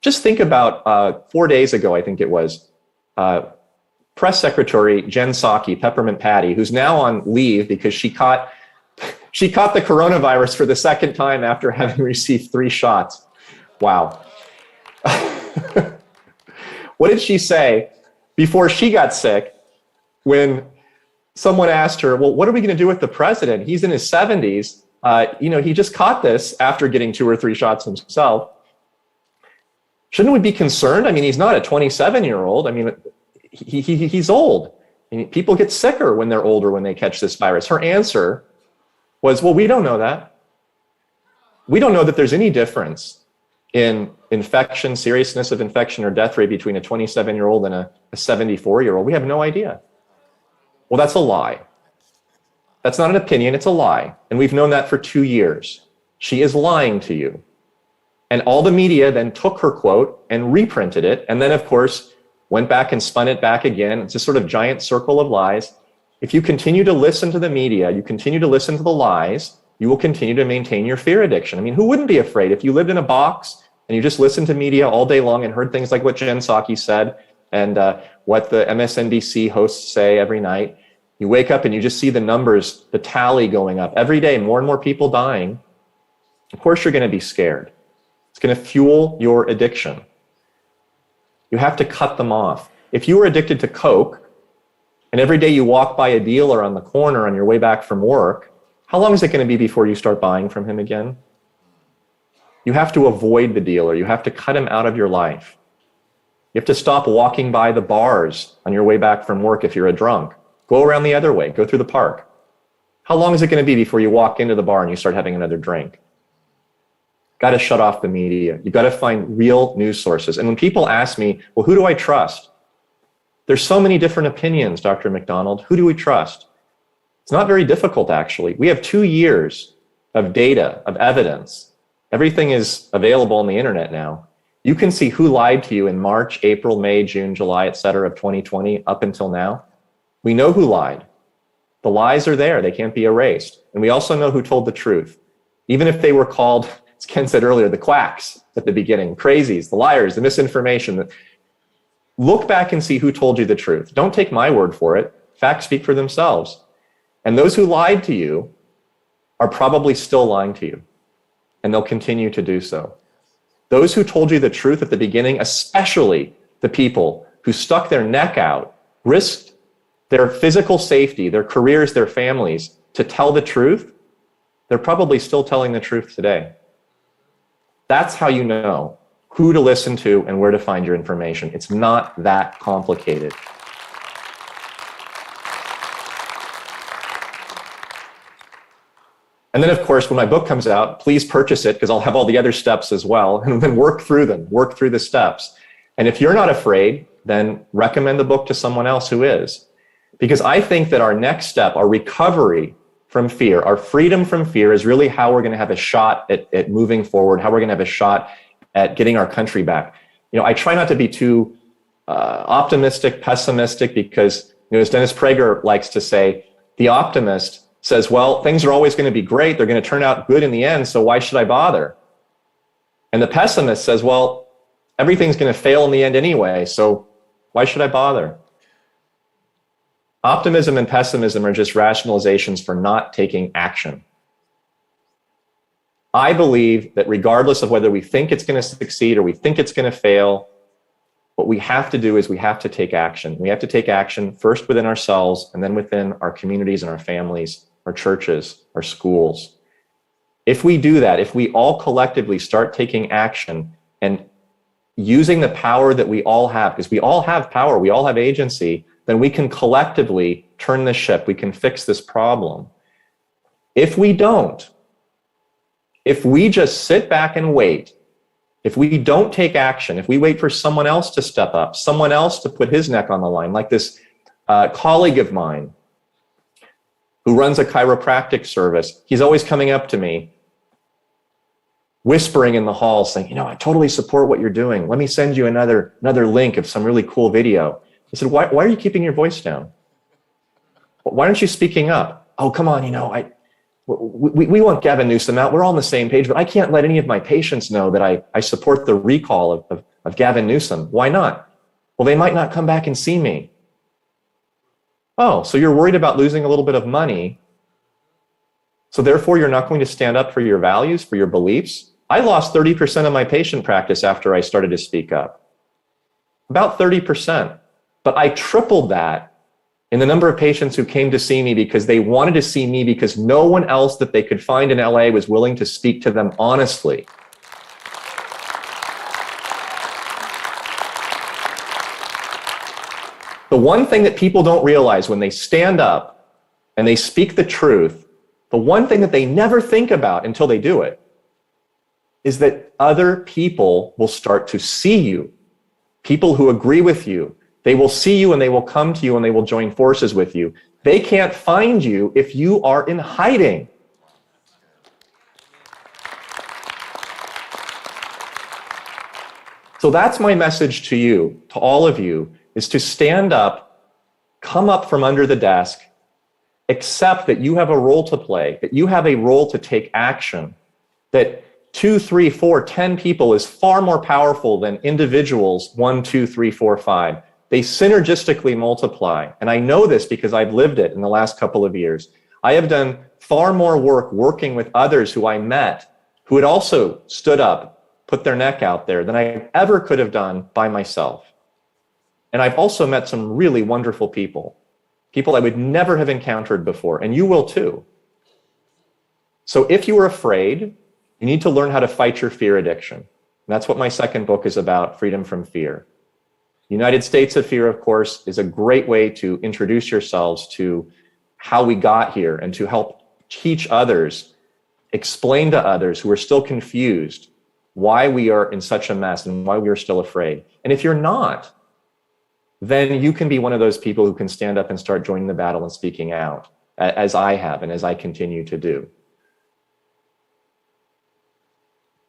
Just think about 4 days ago, I think it was, Press Secretary Jen Psaki, Peppermint Patty, who's now on leave because she caught the coronavirus for the second time after having received 3 shots. Wow. What did she say before she got sick when someone asked her, well, what are we going to do with the president? He's in his 70s. He just caught this after getting 2 or 3 shots himself. Shouldn't we be concerned? I mean, he's not a 27-year-old. I mean, he's old. I mean, people get sicker when they're older when they catch this virus. Her answer was, well, we don't know that. We don't know that there's any difference in infection, seriousness of infection or death rate between a 27-year-old and a 74-year-old. We have no idea. Well, that's a lie. That's not an opinion, it's a lie. And we've known that for 2 years. She is lying to you. And all the media then took her quote and reprinted it. And then, of course, went back and spun it back again. It's a sort of giant circle of lies. If you continue to listen to the media, you continue to listen to the lies, you will continue to maintain your fear addiction. I mean, who wouldn't be afraid if you lived in a box and you just listened to media all day long and heard things like what Jen Psaki said and what the MSNBC hosts say every night? You wake up and you just see the numbers, the tally going up every day, more and more people dying. Of course, you're going to be scared. It's going to fuel your addiction. You have to cut them off. If you were addicted to Coke and every day you walk by a dealer on the corner on your way back from work, how long is it going to be before you start buying from him again? You have to avoid the dealer. You have to cut him out of your life. You have to stop walking by the bars on your way back from work if you're a drunk. Go around the other way. Go through the park. How long is it going to be before you walk into the bar and you start having another drink? Got to shut off the media. You've got to find real news sources. And when people ask me, well, who do I trust? There's so many different opinions, Dr. McDonald. Who do we trust? It's not very difficult, actually. We have 2 years of data, of evidence. Everything is available on the internet now. You can see who lied to you in March, April, May, June, July, et cetera, of 2020 up until now. We know who lied. The lies are there. They can't be erased. And we also know who told the truth. Even if they were called, as Ken said earlier, the quacks at the beginning, crazies, the liars, the misinformation. Look back and see who told you the truth. Don't take my word for it. Facts speak for themselves. And those who lied to you are probably still lying to you. And they'll continue to do so. Those who told you the truth at the beginning, especially the people who stuck their neck out, risked their physical safety, their careers, their families to tell the truth, they're probably still telling the truth today. That's how you know who to listen to and where to find your information. It's not that complicated. And then, of course, when my book comes out, please purchase it because I'll have all the other steps as well, and then work through them, work through the steps. And if you're not afraid, then recommend the book to someone else who is. Because I think that our next step, our recovery from fear, our freedom from fear is really how we're going to have a shot at moving forward, how we're going to have a shot at getting our country back. You know, I try not to be too optimistic, pessimistic, because, you know, as Dennis Prager likes to say, the optimist says, well, things are always going to be great. They're going to turn out good in the end, so why should I bother? And the pessimist says, well, everything's going to fail in the end anyway, so why should I bother? Optimism and pessimism are just rationalizations for not taking action. I believe that regardless of whether we think it's going to succeed or we think it's going to fail, what we have to do is we have to take action. We have to take action first within ourselves and then within our communities and our families, our churches, our schools. If we do that, if we all collectively start taking action and using the power that we all have, because we all have power, we all have agency, then we can collectively turn the ship, we can fix this problem. If we don't, if we just sit back and wait, if we don't take action, if we wait for someone else to step up, someone else to put his neck on the line, like this colleague of mine who runs a chiropractic service, he's always coming up to me, whispering in the hall saying, I totally support what you're doing. Let me send you another link of some really cool video. I said, why are you keeping your voice down? Why aren't you speaking up? Oh, come on, we want Gavin Newsom out. We're all on the same page, but I can't let any of my patients know that I support the recall of Gavin Newsom. Why not? Well, they might not come back and see me. Oh, so you're worried about losing a little bit of money. So therefore, you're not going to stand up for your values, for your beliefs. I lost 30% of my patient practice after I started to speak up. About 30%. But I tripled that in the number of patients who came to see me because they wanted to see me because no one else that they could find in LA was willing to speak to them honestly. The one thing that people don't realize when they stand up and they speak the truth, the one thing that they never think about until they do it is that other people will start to see you. People who agree with you, they will see you and they will come to you and they will join forces with you. They can't find you if you are in hiding. So that's my message to you, to all of you, is to stand up, come up from under the desk, accept that you have a role to play, that you have a role to take action, that 2, 3, 4, 10 people is far more powerful than individuals, 1, 2, 3, 4, 5. They synergistically multiply. And I know this because I've lived it in the last couple of years. I have done far more work working with others who I met, who had also stood up, put their neck out there, than I ever could have done by myself. And I've also met some really wonderful people I would never have encountered before, and you will too. So if you are afraid, you need to learn how to fight your fear addiction. And that's what my second book is about, Freedom from Fear. United States of Fear, of course, is a great way to introduce yourselves to how we got here and to help teach others, explain to others who are still confused why we are in such a mess and why we are still afraid. And if you're not, then you can be one of those people who can stand up and start joining the battle and speaking out, as I have and as I continue to do.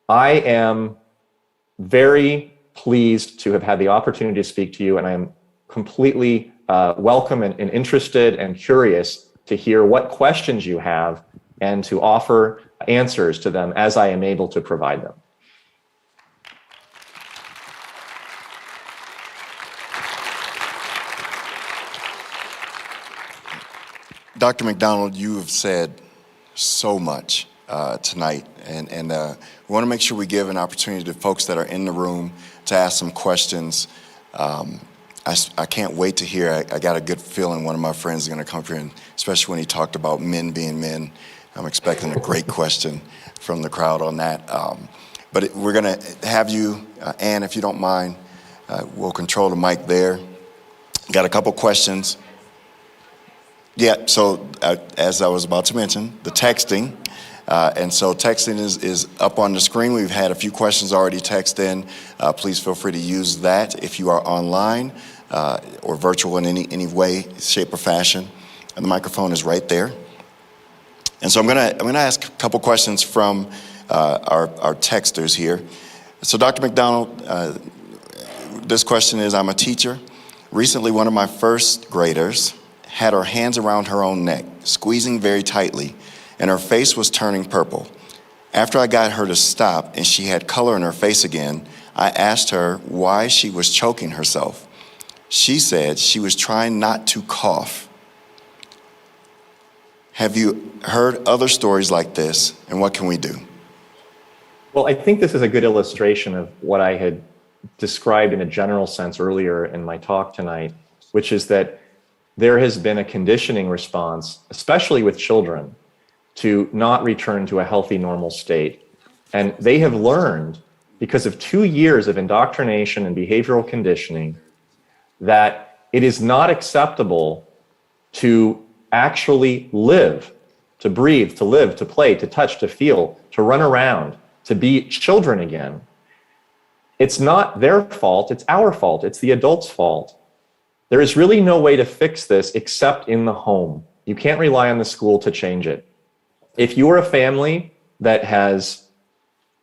I am very pleased to have had the opportunity to speak to you, and I am completely welcome and interested and curious to hear what questions you have and to offer answers to them as I am able to provide them. Dr. McDonald, you have said so much tonight, and we want to make sure we give an opportunity to folks that are in the room to ask some questions. I can't wait to hear. I got a good feeling one of my friends is going to come here, and especially when he talked about men being men. I'm expecting a great question from the crowd on that. But we're going to have you, Ann, if you don't mind, we'll control the mic there. Got a couple questions. Yeah, so as I was about to mention, the texting. And so texting is up on the screen. We've had a few questions already texted in. Please feel free to use that if you are online or virtual in any way, shape, or fashion. And the microphone is right there. And so I'm gonna ask a couple questions from our texters here. So Dr. McDonald, this question is, I'm a teacher. Recently, one of my first graders had her hands around her own neck, squeezing very tightly, and her face was turning purple. After I got her to stop and she had color in her face again, I asked her why she was choking herself. She said she was trying not to cough. Have you heard other stories like this, and what can we do? Well, I think this is a good illustration of what I had described in a general sense earlier in my talk tonight, which is that there has been a conditioning response, especially with children, to not return to a healthy, normal state. And they have learned, because of 2 years of indoctrination and behavioral conditioning that it is not acceptable to actually live, to breathe, to live, to play, to touch, to feel, to run around, to be children again. It's not their fault, it's our fault, it's the adults' fault. There is really no way to fix this except in the home. You can't rely on the school to change it. If you are a family that has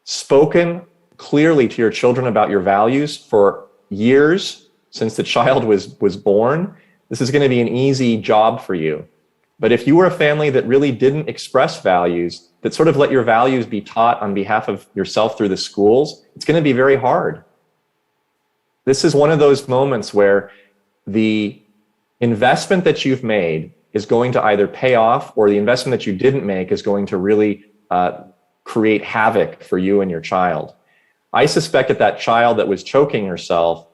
spoken clearly to your children about your values for years since the child was born, this is going to be an easy job for you. But if you were a family that really didn't express values, that sort of let your values be taught on behalf of yourself through the schools, it's going to be very hard. This is one of those moments where the investment that you've made is going to either pay off, or the investment that you didn't make is going to really create havoc for you and your child. I suspect that child that was choking herself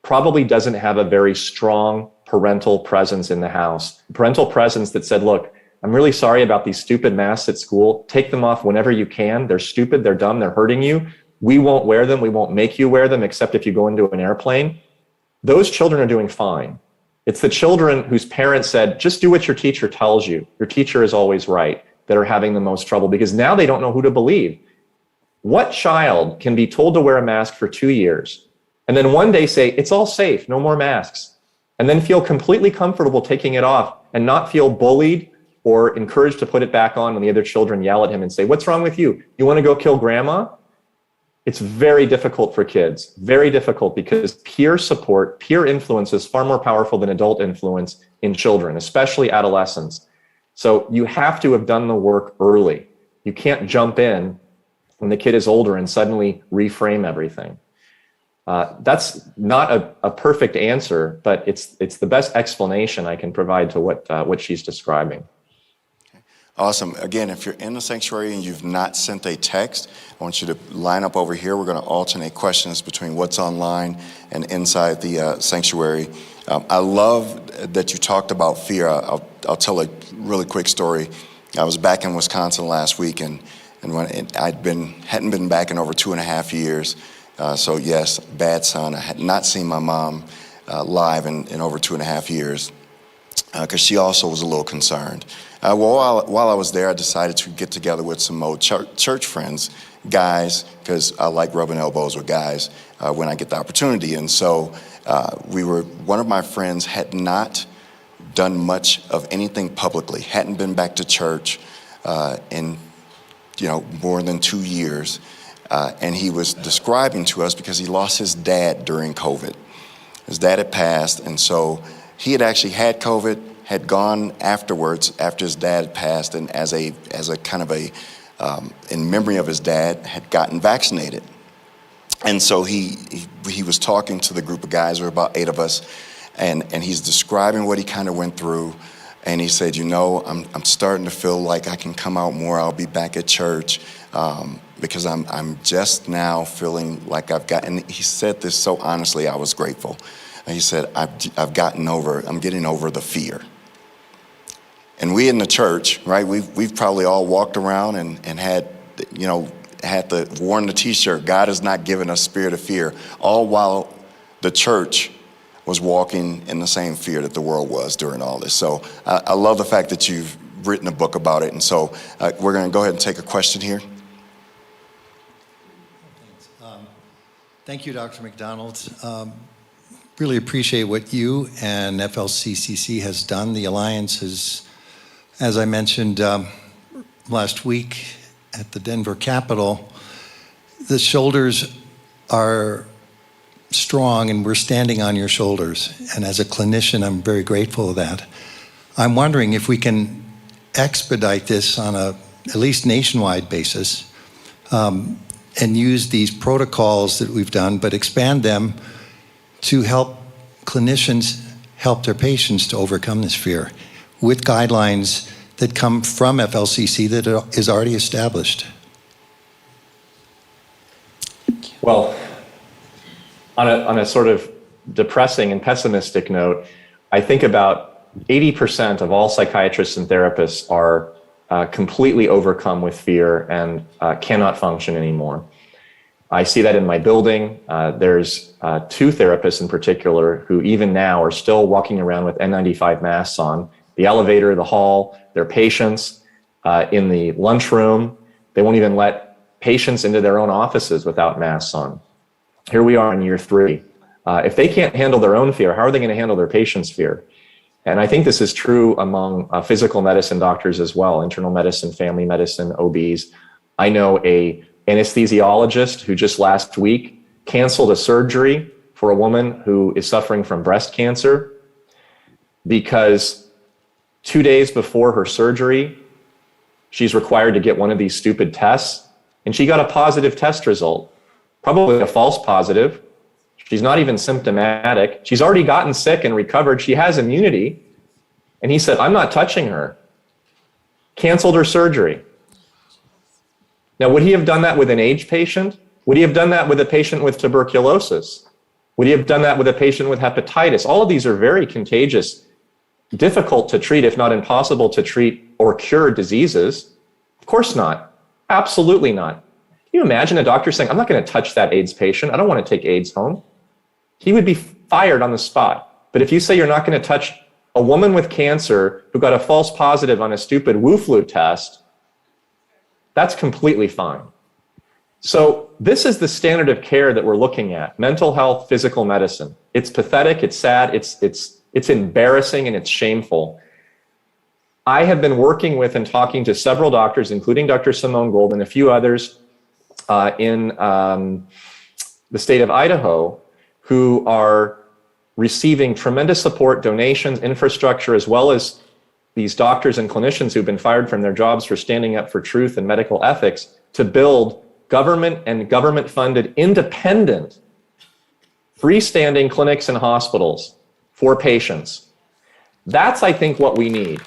probably doesn't have a very strong parental presence in the house. Parental presence that said, look, I'm really sorry about these stupid masks at school. Take them off whenever you can. They're stupid, they're dumb, they're hurting you. We won't wear them. We won't make you wear them except if you go into an airplane. Those children are doing fine. It's the children whose parents said, just do what your teacher tells you. Your teacher is always right, that are having the most trouble, because now they don't know who to believe. What child can be told to wear a mask for 2 years and then one day say, it's all safe, no more masks, and then feel completely comfortable taking it off and not feel bullied or encouraged to put it back on when the other children yell at him and say, what's wrong with you? You want to go kill grandma? It's very difficult for kids, very difficult, because peer support, peer influence is far more powerful than adult influence in children, especially adolescents. So you have to have done the work early. You can't jump in when the kid is older and suddenly reframe everything. That's not a perfect answer, but it's the best explanation I can provide to what she's describing. Awesome. Again, if you're in the sanctuary and you've not sent a text, I want you to line up over here. We're going to alternate questions between what's online and inside the sanctuary. I love that you talked about fear. I'll tell a really quick story. I was back in Wisconsin last week, and when hadn't been back in over 2.5 years. So yes, bad son. I had not seen my mom live in over 2.5 years, because she also was a little concerned. While I was there, I decided to get together with some old church friends, guys, because I like rubbing elbows with guys when I get the opportunity. And so one of my friends had not done much of anything publicly, hadn't been back to church in more than 2 years. And he was describing to us, because he lost his dad during COVID. His dad had passed, and so he had actually had COVID, had gone afterwards after his dad passed, and as a kind of in memory of his dad, had gotten vaccinated. And so he was talking to the group of guys, there were about 8 of us, and he's describing what he kind of went through. And he said, I'm starting to feel like I can come out more. I'll be back at church because I'm just now feeling like and he said this so honestly, I was grateful. And he said, I'm getting over the fear. And we in the church, right, we've probably all walked around and had worn the t-shirt, God has not given us spirit of fear, all while the church was walking in the same fear that the world was during all this. So I love the fact that you've written a book about it. And so we're going to go ahead and take a question here. Thank you, Dr. McDonald. Really appreciate what you and FLCCC has done. The Alliance has, as I mentioned last week at the Denver Capitol, the shoulders are strong and we're standing on your shoulders. And as a clinician, I'm very grateful of that. I'm wondering if we can expedite this on at least nationwide basis and use these protocols that we've done, but expand them to help clinicians help their patients to overcome this fear with guidelines that come from FLCC that is already established. Well, on a sort of depressing and pessimistic note, I think about 80% of all psychiatrists and therapists are completely overcome with fear and cannot function anymore. I see that in my building. There's 2 therapists in particular who even now are still walking around with N95 masks on. The elevator, the hall, their patients, in the lunchroom. They won't even let patients into their own offices without masks on. Here we are in year 3. If they can't handle their own fear, how are they going to handle their patients' fear? And I think this is true among physical medicine doctors as well, internal medicine, family medicine, OBs. I know a anesthesiologist who just last week canceled a surgery for a woman who is suffering from breast cancer because 2 days before her surgery, she's required to get one of these stupid tests, and she got a positive test result, probably a false positive. She's not even symptomatic. She's already gotten sick and recovered. She has immunity. And he said, I'm not touching her. Canceled her surgery. Now, would he have done that with an AIDS patient? Would he have done that with a patient with tuberculosis? Would he have done that with a patient with hepatitis? All of these are very contagious, difficult to treat, if not impossible to treat or cure diseases. Of course not. Absolutely not. Can you imagine a doctor saying, I'm not going to touch that AIDS patient. I don't want to take AIDS home. He would be fired on the spot. But if you say you're not going to touch a woman with cancer who got a false positive on a stupid Wu-flu test, that's completely fine. So this is the standard of care that we're looking at: mental health, physical medicine. It's pathetic, it's sad, it's embarrassing, and it's shameful. I have been working with and talking to several doctors, including Dr. Simone Gold and a few others in the state of Idaho, who are receiving tremendous support, donations, infrastructure, as well as these doctors and clinicians who've been fired from their jobs for standing up for truth and medical ethics to build government and government-funded, independent, freestanding clinics and hospitals for patients. That's, I think, what we need.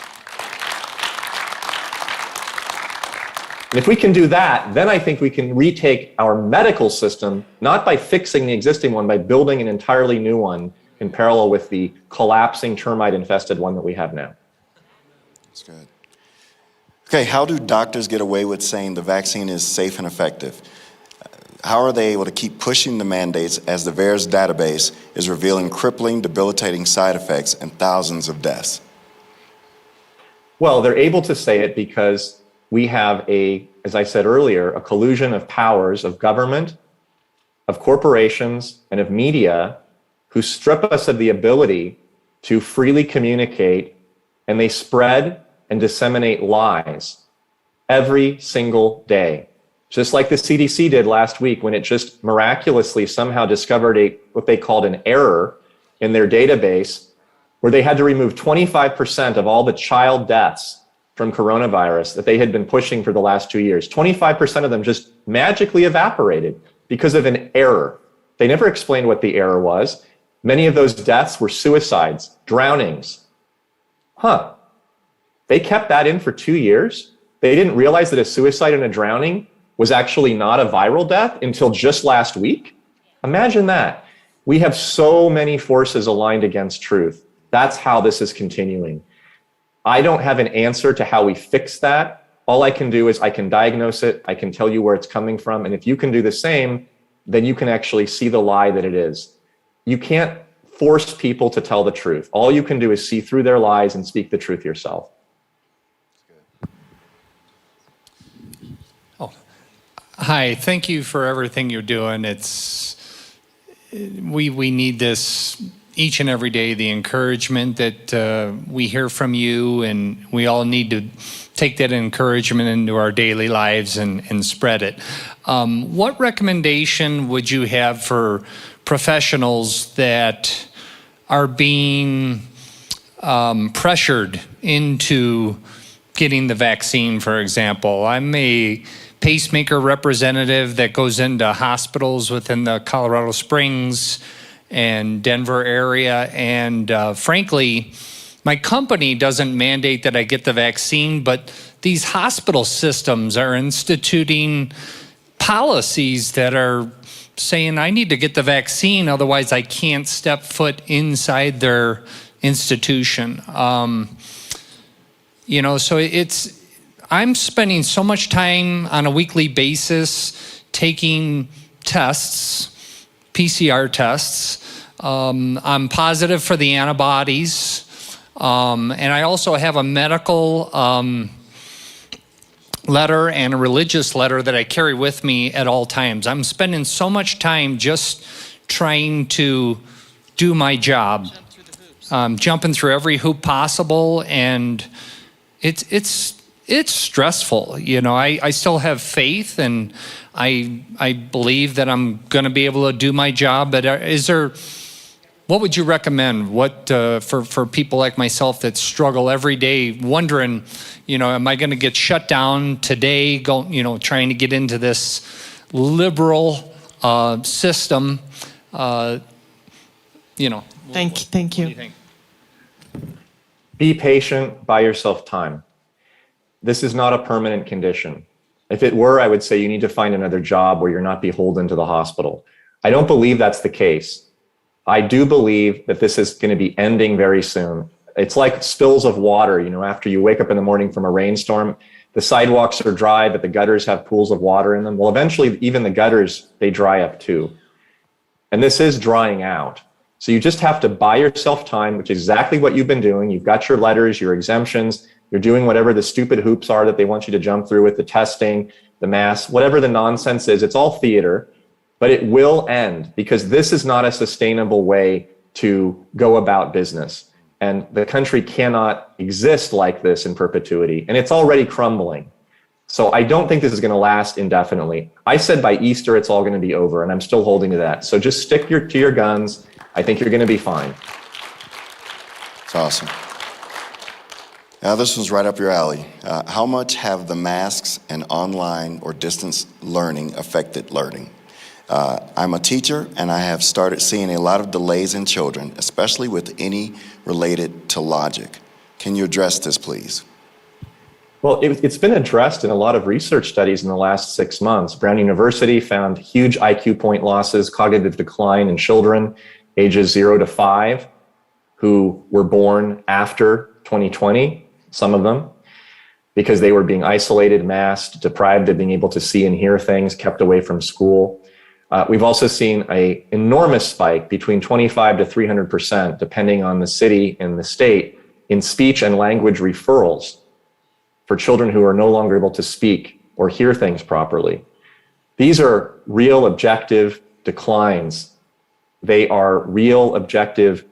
And if we can do that, then I think we can retake our medical system, not by fixing the existing one, by building an entirely new one in parallel with the collapsing termite-infested one that we have now. That's good. Okay, how do doctors get away with saying the vaccine is safe and effective? How are they able to keep pushing the mandates as the VAERS database is revealing crippling, debilitating side effects and thousands of deaths? Well, they're able to say it because we have as I said earlier, a collusion of powers of government, of corporations, and of media who strip us of the ability to freely communicate, and they spread and disseminate lies every single day. Just like the CDC did last week when it just miraculously somehow discovered what they called an error in their database, where they had to remove 25% of all the child deaths from coronavirus that they had been pushing for the last 2 years. 25% of them just magically evaporated because of an error. They never explained what the error was. Many of those deaths were suicides, drownings. They kept that in for 2 years. They didn't realize that a suicide and a drowning was actually not a viral death until just last week. Imagine that. We have so many forces aligned against truth. That's how this is continuing. I don't have an answer to how we fix that. All I can do is I can diagnose it. I can tell you where it's coming from. And if you can do the same, then you can actually see the lie that it is. You can't force people to tell the truth. All you can do is see through their lies and speak the truth yourself. Hi, thank you for everything you're doing. We need this each and every day, the encouragement that we hear from you, and we all need to take that encouragement into our daily lives and spread it. What recommendation would you have for professionals that are being pressured into getting the vaccine, for example? I'm a pacemaker representative that goes into hospitals within the Colorado Springs and Denver area. And frankly, my company doesn't mandate that I get the vaccine, but these hospital systems are instituting policies that are saying I need to get the vaccine, otherwise I can't step foot inside their institution. So I'm spending so much time on a weekly basis taking tests, PCR tests. I'm positive for the antibodies. And I also have a medical letter and a religious letter that I carry with me at all times. I'm spending so much time just trying to do my job, jumping through every hoop possible, and it's stressful. You know, I still have faith, and I believe that I'm going to be able to do my job. But what would you recommend? What for people like myself that struggle every day, wondering, you know, am I going to get shut down today? Trying to get into this liberal system. Thank you. What do you think? Be patient, buy yourself time. This is not a permanent condition. If it were, I would say you need to find another job where you're not beholden to the hospital. I don't believe that's the case. I do believe that this is going to be ending very soon. It's like spills of water, you know, after you wake up in the morning from a rainstorm, the sidewalks are dry, but the gutters have pools of water in them. Well, eventually, even the gutters, they dry up too. And this is drying out. So you just have to buy yourself time, which is exactly what you've been doing. You've got your letters, your exemptions. You're doing whatever the stupid hoops are that they want you to jump through with the testing, the masks, whatever the nonsense is. It's all theater, but it will end, because this is not a sustainable way to go about business. And the country cannot exist like this in perpetuity. And it's already crumbling. So I don't think this is going to last indefinitely. I said by Easter, it's all going to be over, and I'm still holding to that. So just stick to your guns. I think you're going to be fine. It's awesome. Now, this one's right up your alley. How much have the masks and online or distance learning affected learning? I'm a teacher, and I have started seeing a lot of delays in children, especially with any related to logic. Can you address this, please? Well, it's been addressed in a lot of research studies in the last 6 months. Brown University found huge IQ point losses, cognitive decline in children ages 0 to 5 who were born after 2020, some of them, because they were being isolated, masked, deprived of being able to see and hear things, kept away from school. We've also seen an enormous spike between 25 to 300%, depending on the city and the state, in speech and language referrals for children who are no longer able to speak or hear things properly. These are real objective declines. They are real objective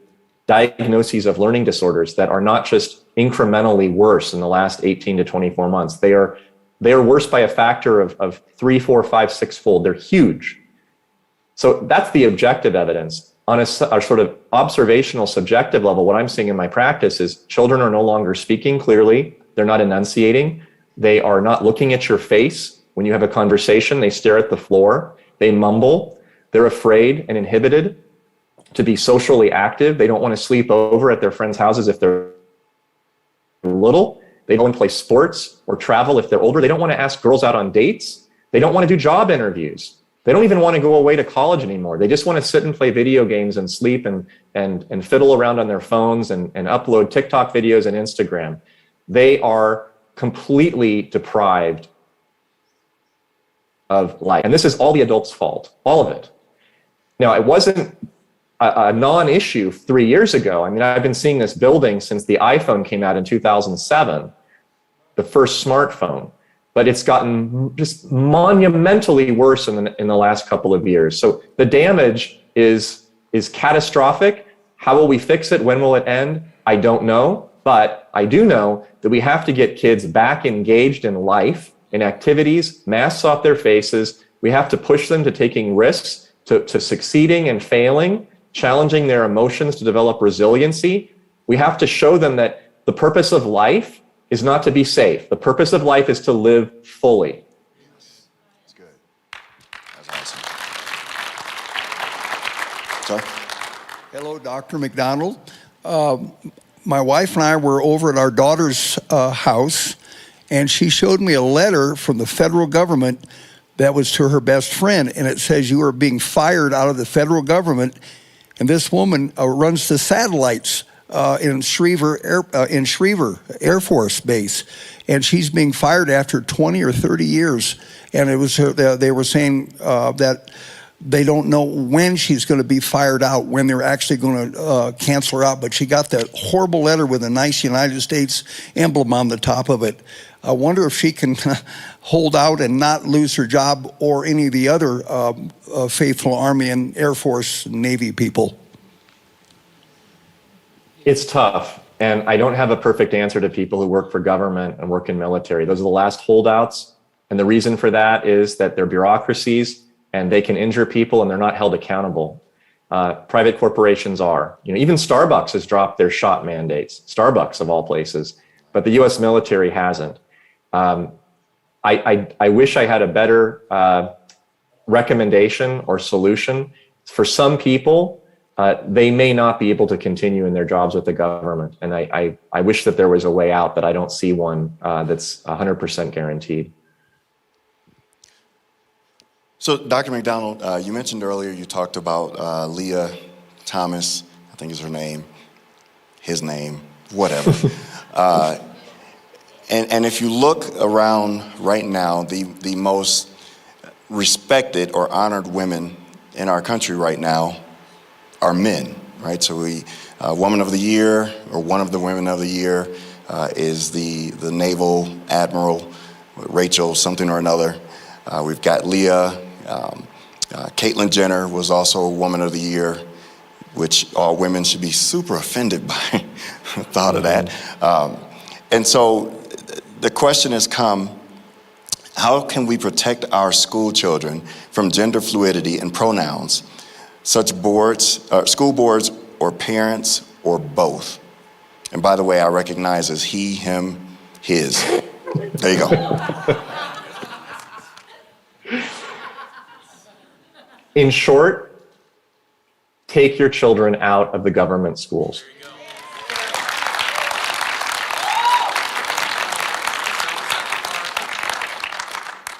diagnoses of learning disorders that are not just incrementally worse in the last 18 to 24 months. They are worse by a factor of 3, 4, 5, 6-fold. They're huge. So that's the objective evidence. On a sort of observational, subjective level, what I'm seeing in my practice is children are no longer speaking clearly. They're not enunciating. They are not looking at your face. When you have a conversation, they stare at the floor. They mumble. They're afraid and inhibited to be socially active. They don't want to sleep over at their friends' houses if they're little. They don't want to play sports or travel if they're older. They don't want to ask girls out on dates. They don't want to do job interviews. They don't even want to go away to college anymore. They just want to sit and play video games and sleep and fiddle around on their phones and upload TikTok videos and Instagram. They are completely deprived of life. And this is all the adults' fault, all of it. Now, it wasn't a non-issue 3 years ago. I mean, I've been seeing this building since the iPhone came out in 2007, the first smartphone. But it's gotten just monumentally worse in the last couple of years. So the damage is catastrophic. How will we fix it? When will it end? I don't know. But I do know that we have to get kids back engaged in life, in activities, masks off their faces. We have to push them to taking risks, to succeeding and failing, challenging their emotions to develop resiliency. We have to show them that the purpose of life is not to be safe. The purpose of life is to live fully. That's good. That's awesome. Sorry? Hello, Dr. McDonald. My wife and I were over at our daughter's house, and she showed me a letter from the federal government that was to her best friend, and it says you are being fired out of the federal government, and this woman runs the satellites in Schriever Air Force Base, and she's being fired after 20 or 30 years. And it was they were saying that they don't know when she's going to be fired out, when they're actually going to cancel her out. But she got that horrible letter with a nice United States emblem on the top of it. I wonder if she can hold out and not lose her job, or any of the other faithful Army and Air Force and Navy people. It's tough. And I don't have a perfect answer to people who work for government and work in military. Those are the last holdouts. And the reason for that is that they're bureaucracies and they can injure people and they're not held accountable. Private corporations are. Even Starbucks has dropped their shot mandates. Starbucks, of all places. But the US military hasn't. I wish I had a better recommendation or solution. For some people, they may not be able to continue in their jobs with the government. And I wish that there was a way out, but I don't see one that's 100% guaranteed. So, Dr. McDonald, you mentioned earlier, you talked about Leah Thomas, I think is her name, his name, whatever. And if you look around right now, the most respected or honored women in our country right now are men, right? So Woman of the Year, or one of the Women of the Year, is the Naval Admiral, Rachel something or another. We've got Leah. Caitlyn Jenner was also Woman of the Year, which all women should be super offended by the thought of that. And so the question has come, how can we protect our school children from gender fluidity and pronouns? Such boards, school boards, or parents, or both. And by the way, I recognize as he, him, his. There you go. In short, take your children out of the government schools.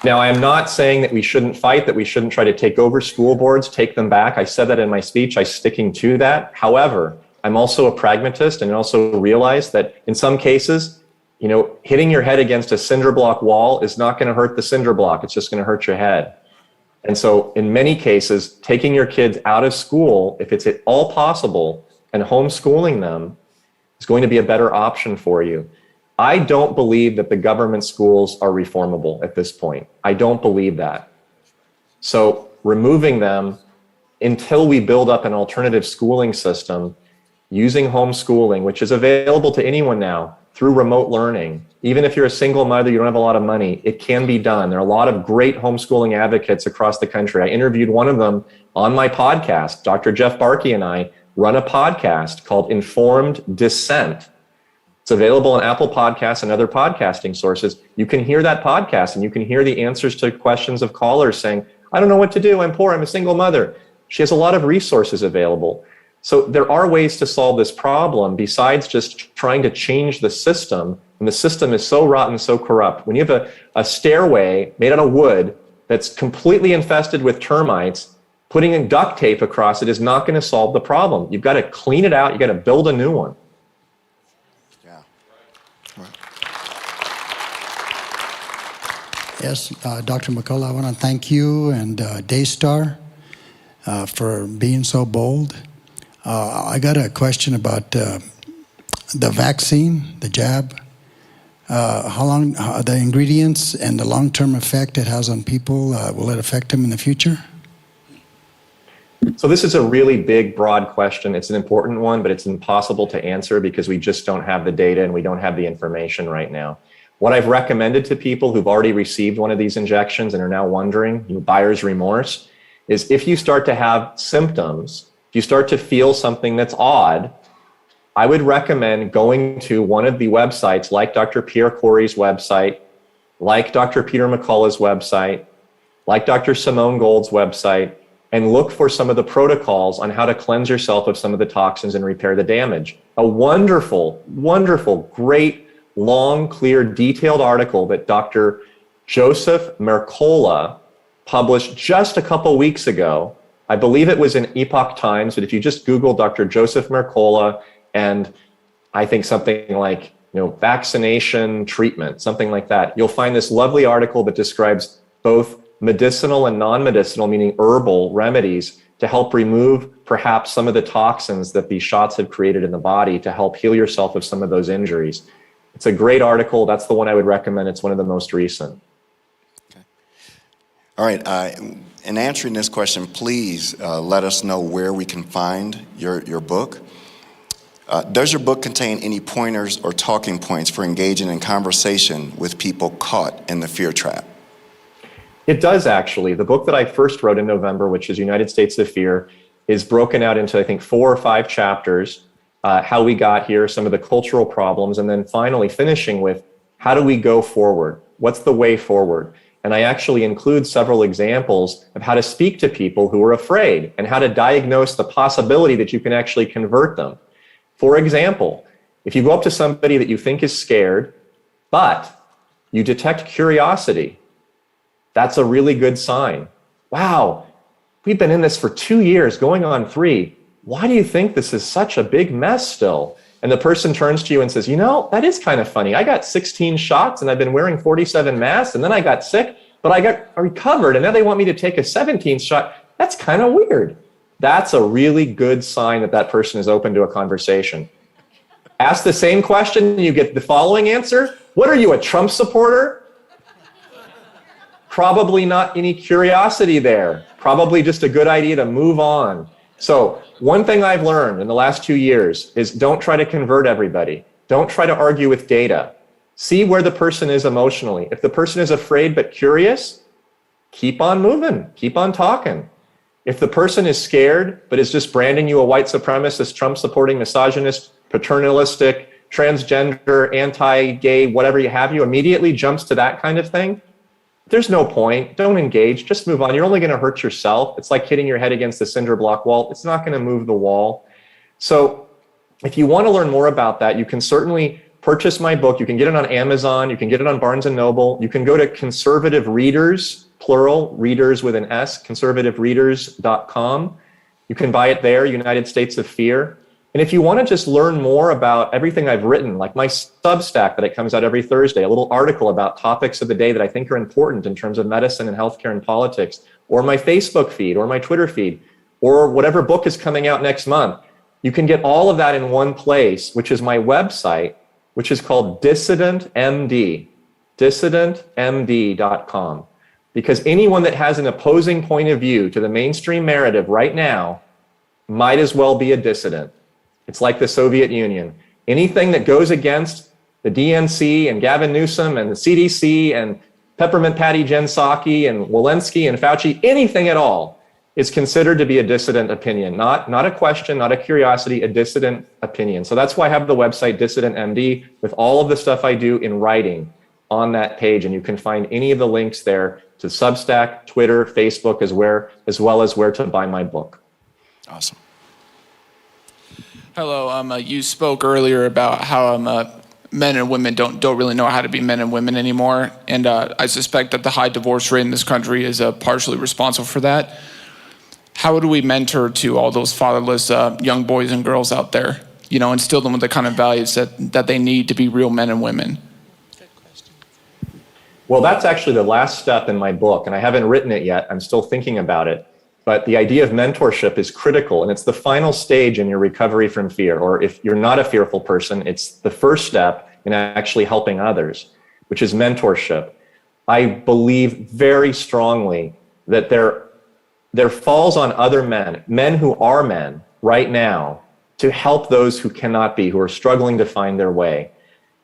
Now, I am not saying that we shouldn't fight, that we shouldn't try to take over school boards, take them back. I said that in my speech. I'm sticking to that. However, I'm also a pragmatist and also realize that in some cases, hitting your head against a cinder block wall is not going to hurt the cinder block. It's just going to hurt your head. And so in many cases, taking your kids out of school, if it's at all possible, and homeschooling them is going to be a better option for you. I don't believe that the government schools are reformable at this point. I don't believe that. So removing them until we build up an alternative schooling system using homeschooling, which is available to anyone now through remote learning. Even if you're a single mother, you don't have a lot of money, it can be done. There are a lot of great homeschooling advocates across the country. I interviewed one of them on my podcast. Dr. Jeff Barkey and I run a podcast called Informed Dissent. It's available on Apple Podcasts and other podcasting sources. You can hear that podcast and you can hear the answers to questions of callers saying, I don't know what to do. I'm poor. I'm a single mother. She has a lot of resources available. So there are ways to solve this problem besides just trying to change the system. And the system is so rotten, so corrupt. When you have a stairway made out of wood that's completely infested with termites, putting in duct tape across it is not going to solve the problem. You've got to clean it out. You've got to build a new one. Yeah. Yes, Dr. McCullough, I want to thank you and Daystar for being so bold. I got a question about the vaccine, the jab. How long, the ingredients and the long-term effect it has on people, will it affect them in the future? So this is a really big, broad question. It's an important one, but it's impossible to answer because we just don't have the data and we don't have the information right now. What I've recommended to people who've already received one of these injections and are now wondering, buyer's remorse, is if you start to have symptoms, if you start to feel something that's odd, I would recommend going to one of the websites like Dr. Pierre Corey's website, like Dr. Peter McCullough's website, like Dr. Simone Gold's website, and look for some of the protocols on how to cleanse yourself of some of the toxins and repair the damage. A wonderful, wonderful, great, long, clear, detailed article that Dr. Joseph Mercola published just a couple weeks ago. I believe it was in Epoch Times, but if you just Google Dr. Joseph Mercola and I think something like, vaccination treatment, something like that, you'll find this lovely article that describes both medicinal and non-medicinal, meaning herbal remedies to help remove perhaps some of the toxins that these shots have created in the body to help heal yourself of some of those injuries. It's a great article. That's the one I would recommend. It's one of the most recent. Okay. All right. In answering this question, please let us know where we can find your book. Does your book contain any pointers or talking points for engaging in conversation with people caught in the fear trap? It does, actually. The book that I first wrote in November, which is United States of Fear, is broken out into, I think, 4 or 5 chapters, how we got here, some of the cultural problems, and then finally finishing with how do we go forward? What's the way forward? And I actually include several examples of how to speak to people who are afraid and how to diagnose the possibility that you can actually convert them. For example, if you go up to somebody that you think is scared, but you detect curiosity, that's a really good sign. Wow, we've been in this for 2 years, going on 3. Why do you think this is such a big mess still? And the person turns to you and says, you know, that is kind of funny. I got 16 shots and I've been wearing 47 masks and then I got sick, but I recovered and now they want me to take a 17th shot. That's kind of weird. That's a really good sign that that person is open to a conversation. Ask the same question and you get the following answer. What are you, a Trump supporter? Probably not any curiosity there. Probably just a good idea to move on. So one thing I've learned in the last 2 years is don't try to convert everybody. Don't try to argue with data. See where the person is emotionally. If the person is afraid but curious, keep on moving, keep on talking. If the person is scared but is just branding you a white supremacist, Trump-supporting, misogynist, paternalistic, transgender, anti-gay, whatever you have, you immediately jumps to that kind of thing, there's no point. Don't engage. Just move on. You're only going to hurt yourself. It's like hitting your head against the cinder block wall. It's not going to move the wall. So if you want to learn more about that, you can certainly purchase my book. You can get it on Amazon. You can get it on Barnes & Noble. You can go to Conservative Readers, plural, readers with an S, conservativereaders.com. You can buy it there, United States of Fear. And if you want to just learn more about everything I've written, like my Substack that it comes out every Thursday, a little article about topics of the day that I think are important in terms of medicine and healthcare and politics, or my Facebook feed, or my Twitter feed, or whatever book is coming out next month, you can get all of that in one place, which is my website, which is called Dissident MD, dissidentmd.com. Because anyone that has an opposing point of view to the mainstream narrative right now might as well be a dissident. It's like the Soviet Union. Anything that goes against the DNC and Gavin Newsom and the CDC and Peppermint Patty Jen Psaki and Walensky and Fauci, anything at all is considered to be a dissident opinion. Not a question, not a curiosity, a dissident opinion. So that's why I have the website Dissident MD with all of the stuff I do in writing on that page. And you can find any of the links there to Substack, Twitter, Facebook, as well as where to buy my book. Awesome. Hello. You spoke earlier about how men and women don't really know how to be men and women anymore, and I suspect that the high divorce rate in this country is partially responsible for that. How do we mentor to all those fatherless young boys and girls out there? You know, instill them with the kind of values that they need to be real men and women. Well, that's actually the last step in my book, and I haven't written it yet. I'm still thinking about it. But the idea of mentorship is critical, and it's the final stage in your recovery from fear. Or if you're not a fearful person, it's the first step in actually helping others, which is mentorship. I believe very strongly that there falls on other men who are men right now, to help those who cannot be, who are struggling to find their way.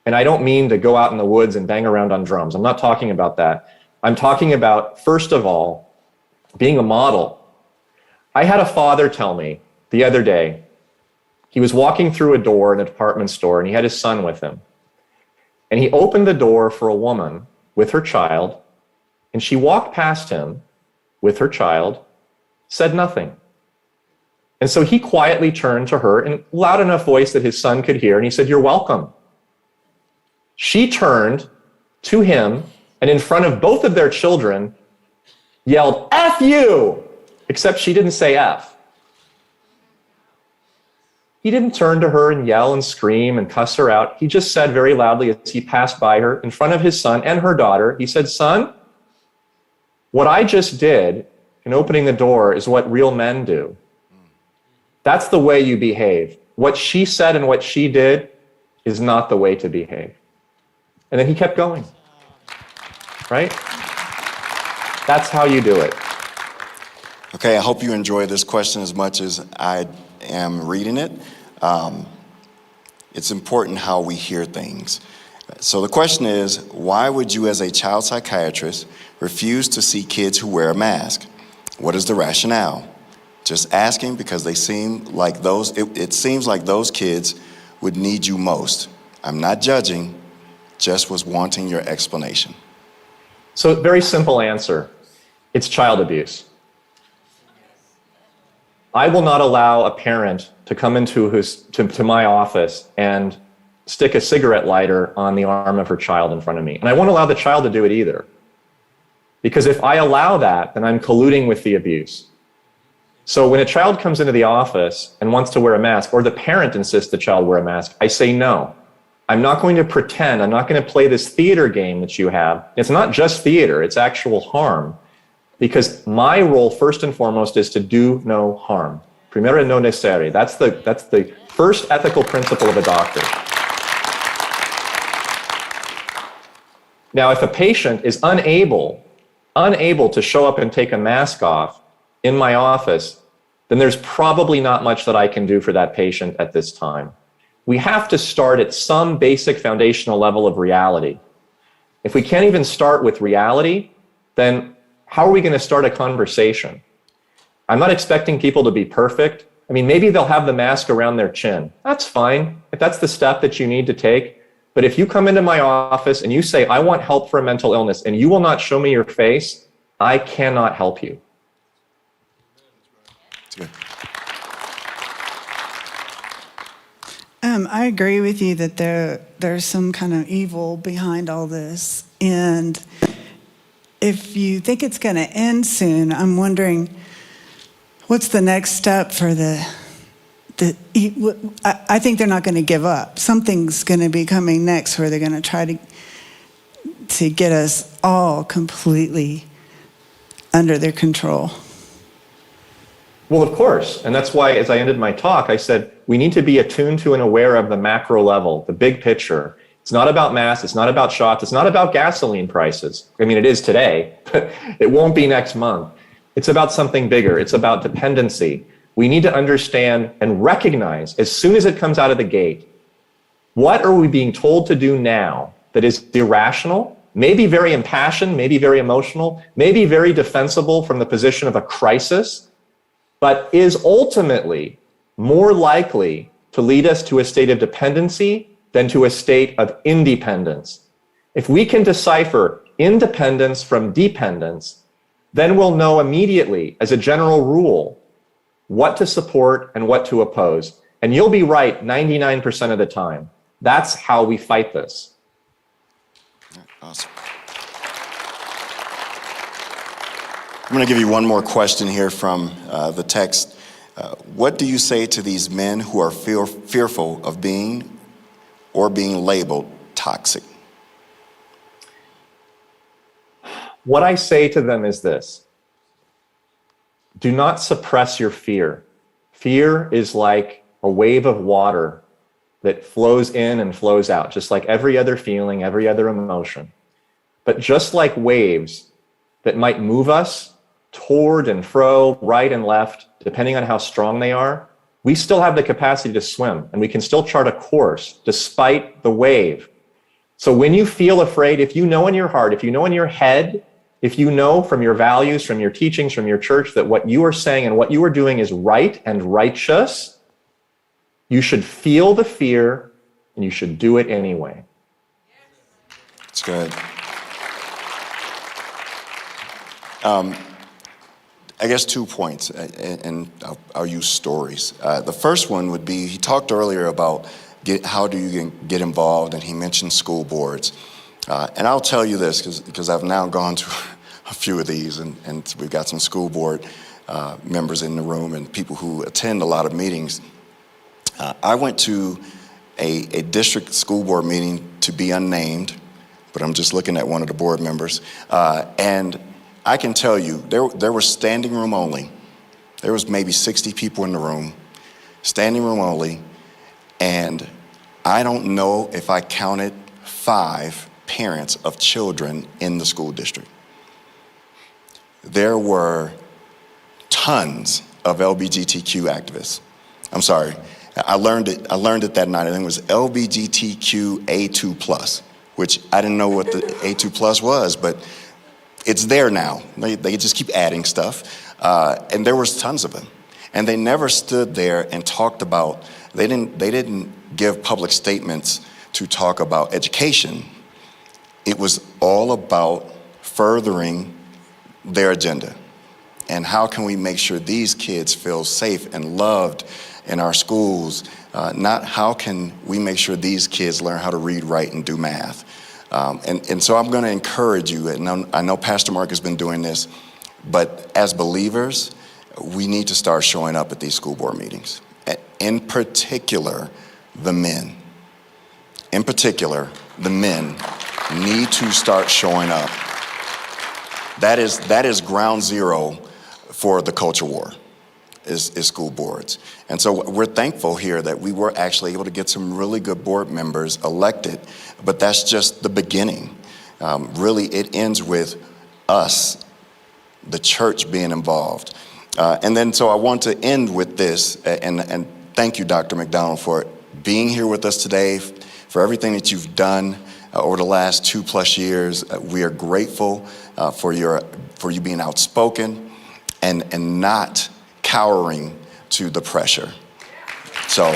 And I don't mean to go out in the woods and bang around on drums. I'm not talking about that. I'm talking about, first of all, being a model. I had a father tell me the other day, he was walking through a door in a department store and he had his son with him. And he opened the door for a woman with her child, and she walked past him with her child, said nothing. And so he quietly turned to her in loud enough voice that his son could hear, and he said, "You're welcome." She turned to him and in front of both of their children yelled, "F you!" Except she didn't say F. He didn't turn to her and yell and scream and cuss her out. He just said very loudly as he passed by her in front of his son and her daughter, he said, "Son, What I just did in opening the door is what real men do. That's the way you behave. What she said and what she did is not the way to behave. And then he kept going, right? That's how you do it. Okay, I hope you enjoy this question as much as I am reading it. It's important how we hear things. So the question is, why would you as a child psychiatrist refuse to see kids who wear a mask? What is the rationale? Just asking because they seem like it seems like those kids would need you most. I'm not judging, just was wanting your explanation. So very simple answer. It's child abuse. I will not allow a parent to come to my office and stick a cigarette lighter on the arm of her child in front of me. And I won't allow the child to do it either. Because if I allow that, then I'm colluding with the abuse. So when a child comes into the office and wants to wear a mask, or the parent insists the child wear a mask, I say no. I'm not going to pretend. I'm not going to play this theater game that you have. It's not just theater, it's actual harm. Because my role, first and foremost, is to do no harm. Primero no nocere. That's the first ethical principle of a doctor. Now, if a patient is unable to show up and take a mask off in my office, then there's probably not much that I can do for that patient at this time. We have to start at some basic foundational level of reality. If we can't even start with reality, then how are we going to start a conversation? I'm not expecting people to be perfect. I mean, maybe they'll have the mask around their chin. That's fine, if that's the step that you need to take. But if you come into my office and you say, I want help for a mental illness, and you will not show me your face, I cannot help you. That's good. I agree with you that there's some kind of evil behind all this. And if you think it's going to end soon, I'm wondering, what's the next step for I think they're not going to give up. Something's going to be coming next where they're going to try to get us all completely under their control. Well, of course. And that's why, as I ended my talk, I said, we need to be attuned to and aware of the macro level, the big picture. It's not about masks. It's not about shots. It's not about gasoline prices. I mean, it is today, but it won't be next month. It's about something bigger. It's about dependency. We need to understand and recognize, as soon as it comes out of the gate, what are we being told to do now that is irrational, maybe very impassioned, maybe very emotional, maybe very defensible from the position of a crisis, but is ultimately more likely to lead us to a state of dependency than to a state of independence. If we can decipher independence from dependence, then we'll know immediately, as a general rule, what to support and what to oppose. And you'll be right 99% of the time. That's how we fight this. Awesome. I'm going to give you one more question here from the text. What do you say to these men who are fearful of being labeled toxic? What I say to them is this: do not suppress your fear. Fear is like a wave of water that flows in and flows out, just like every other feeling, every other emotion. But just like waves that might move us toward and fro, right and left, depending on how strong they are, we still have the capacity to swim, and we can still chart a course despite the wave. So when you feel afraid, if you know in your heart, if you know in your head, if you know from your values, from your teachings, from your church, that what you are saying and what you are doing is right and righteous, you should feel the fear and you should do it anyway. That's good. I guess 2 points, and I'll use stories. The first one would be, he talked earlier about how do you get involved, and he mentioned school boards. And I'll tell you this, because I've now gone to a few of these, and we've got some school board members in the room and people who attend a lot of meetings. I went to a district school board meeting, to be unnamed, but I'm just looking at one of the board members, and I can tell you, there was standing room only. There was maybe 60 people in the room, standing room only, and I don't know if I counted 5 parents of children in the school district. There were tons of LGBTQ activists. I'm sorry, I learned it that night. I think it was LGBTQ A2+, which I didn't know what the A2+ was, but it's there now. They just keep adding stuff. And there was tons of them. And they never stood there and talked about, they didn't give public statements to talk about education. It was all about furthering their agenda. And how can we make sure these kids feel safe and loved in our schools? Not how can we make sure these kids learn how to read, write, and do math. And so I'm going to encourage you, and I know Pastor Mark has been doing this, but as believers, we need to start showing up at these school board meetings. In particular, the men. In particular, the men need to start showing up. That is ground zero for the culture war, is school boards. And so we're thankful here that we were actually able to get some really good board members elected, but that's just the beginning. Really, it ends with us, the church, being involved. And then so I want to end with this, and thank you, Dr. McDonald, for being here with us today, for everything that you've done over the last 2+ years. We are grateful for you being outspoken and not cowering to the pressure. So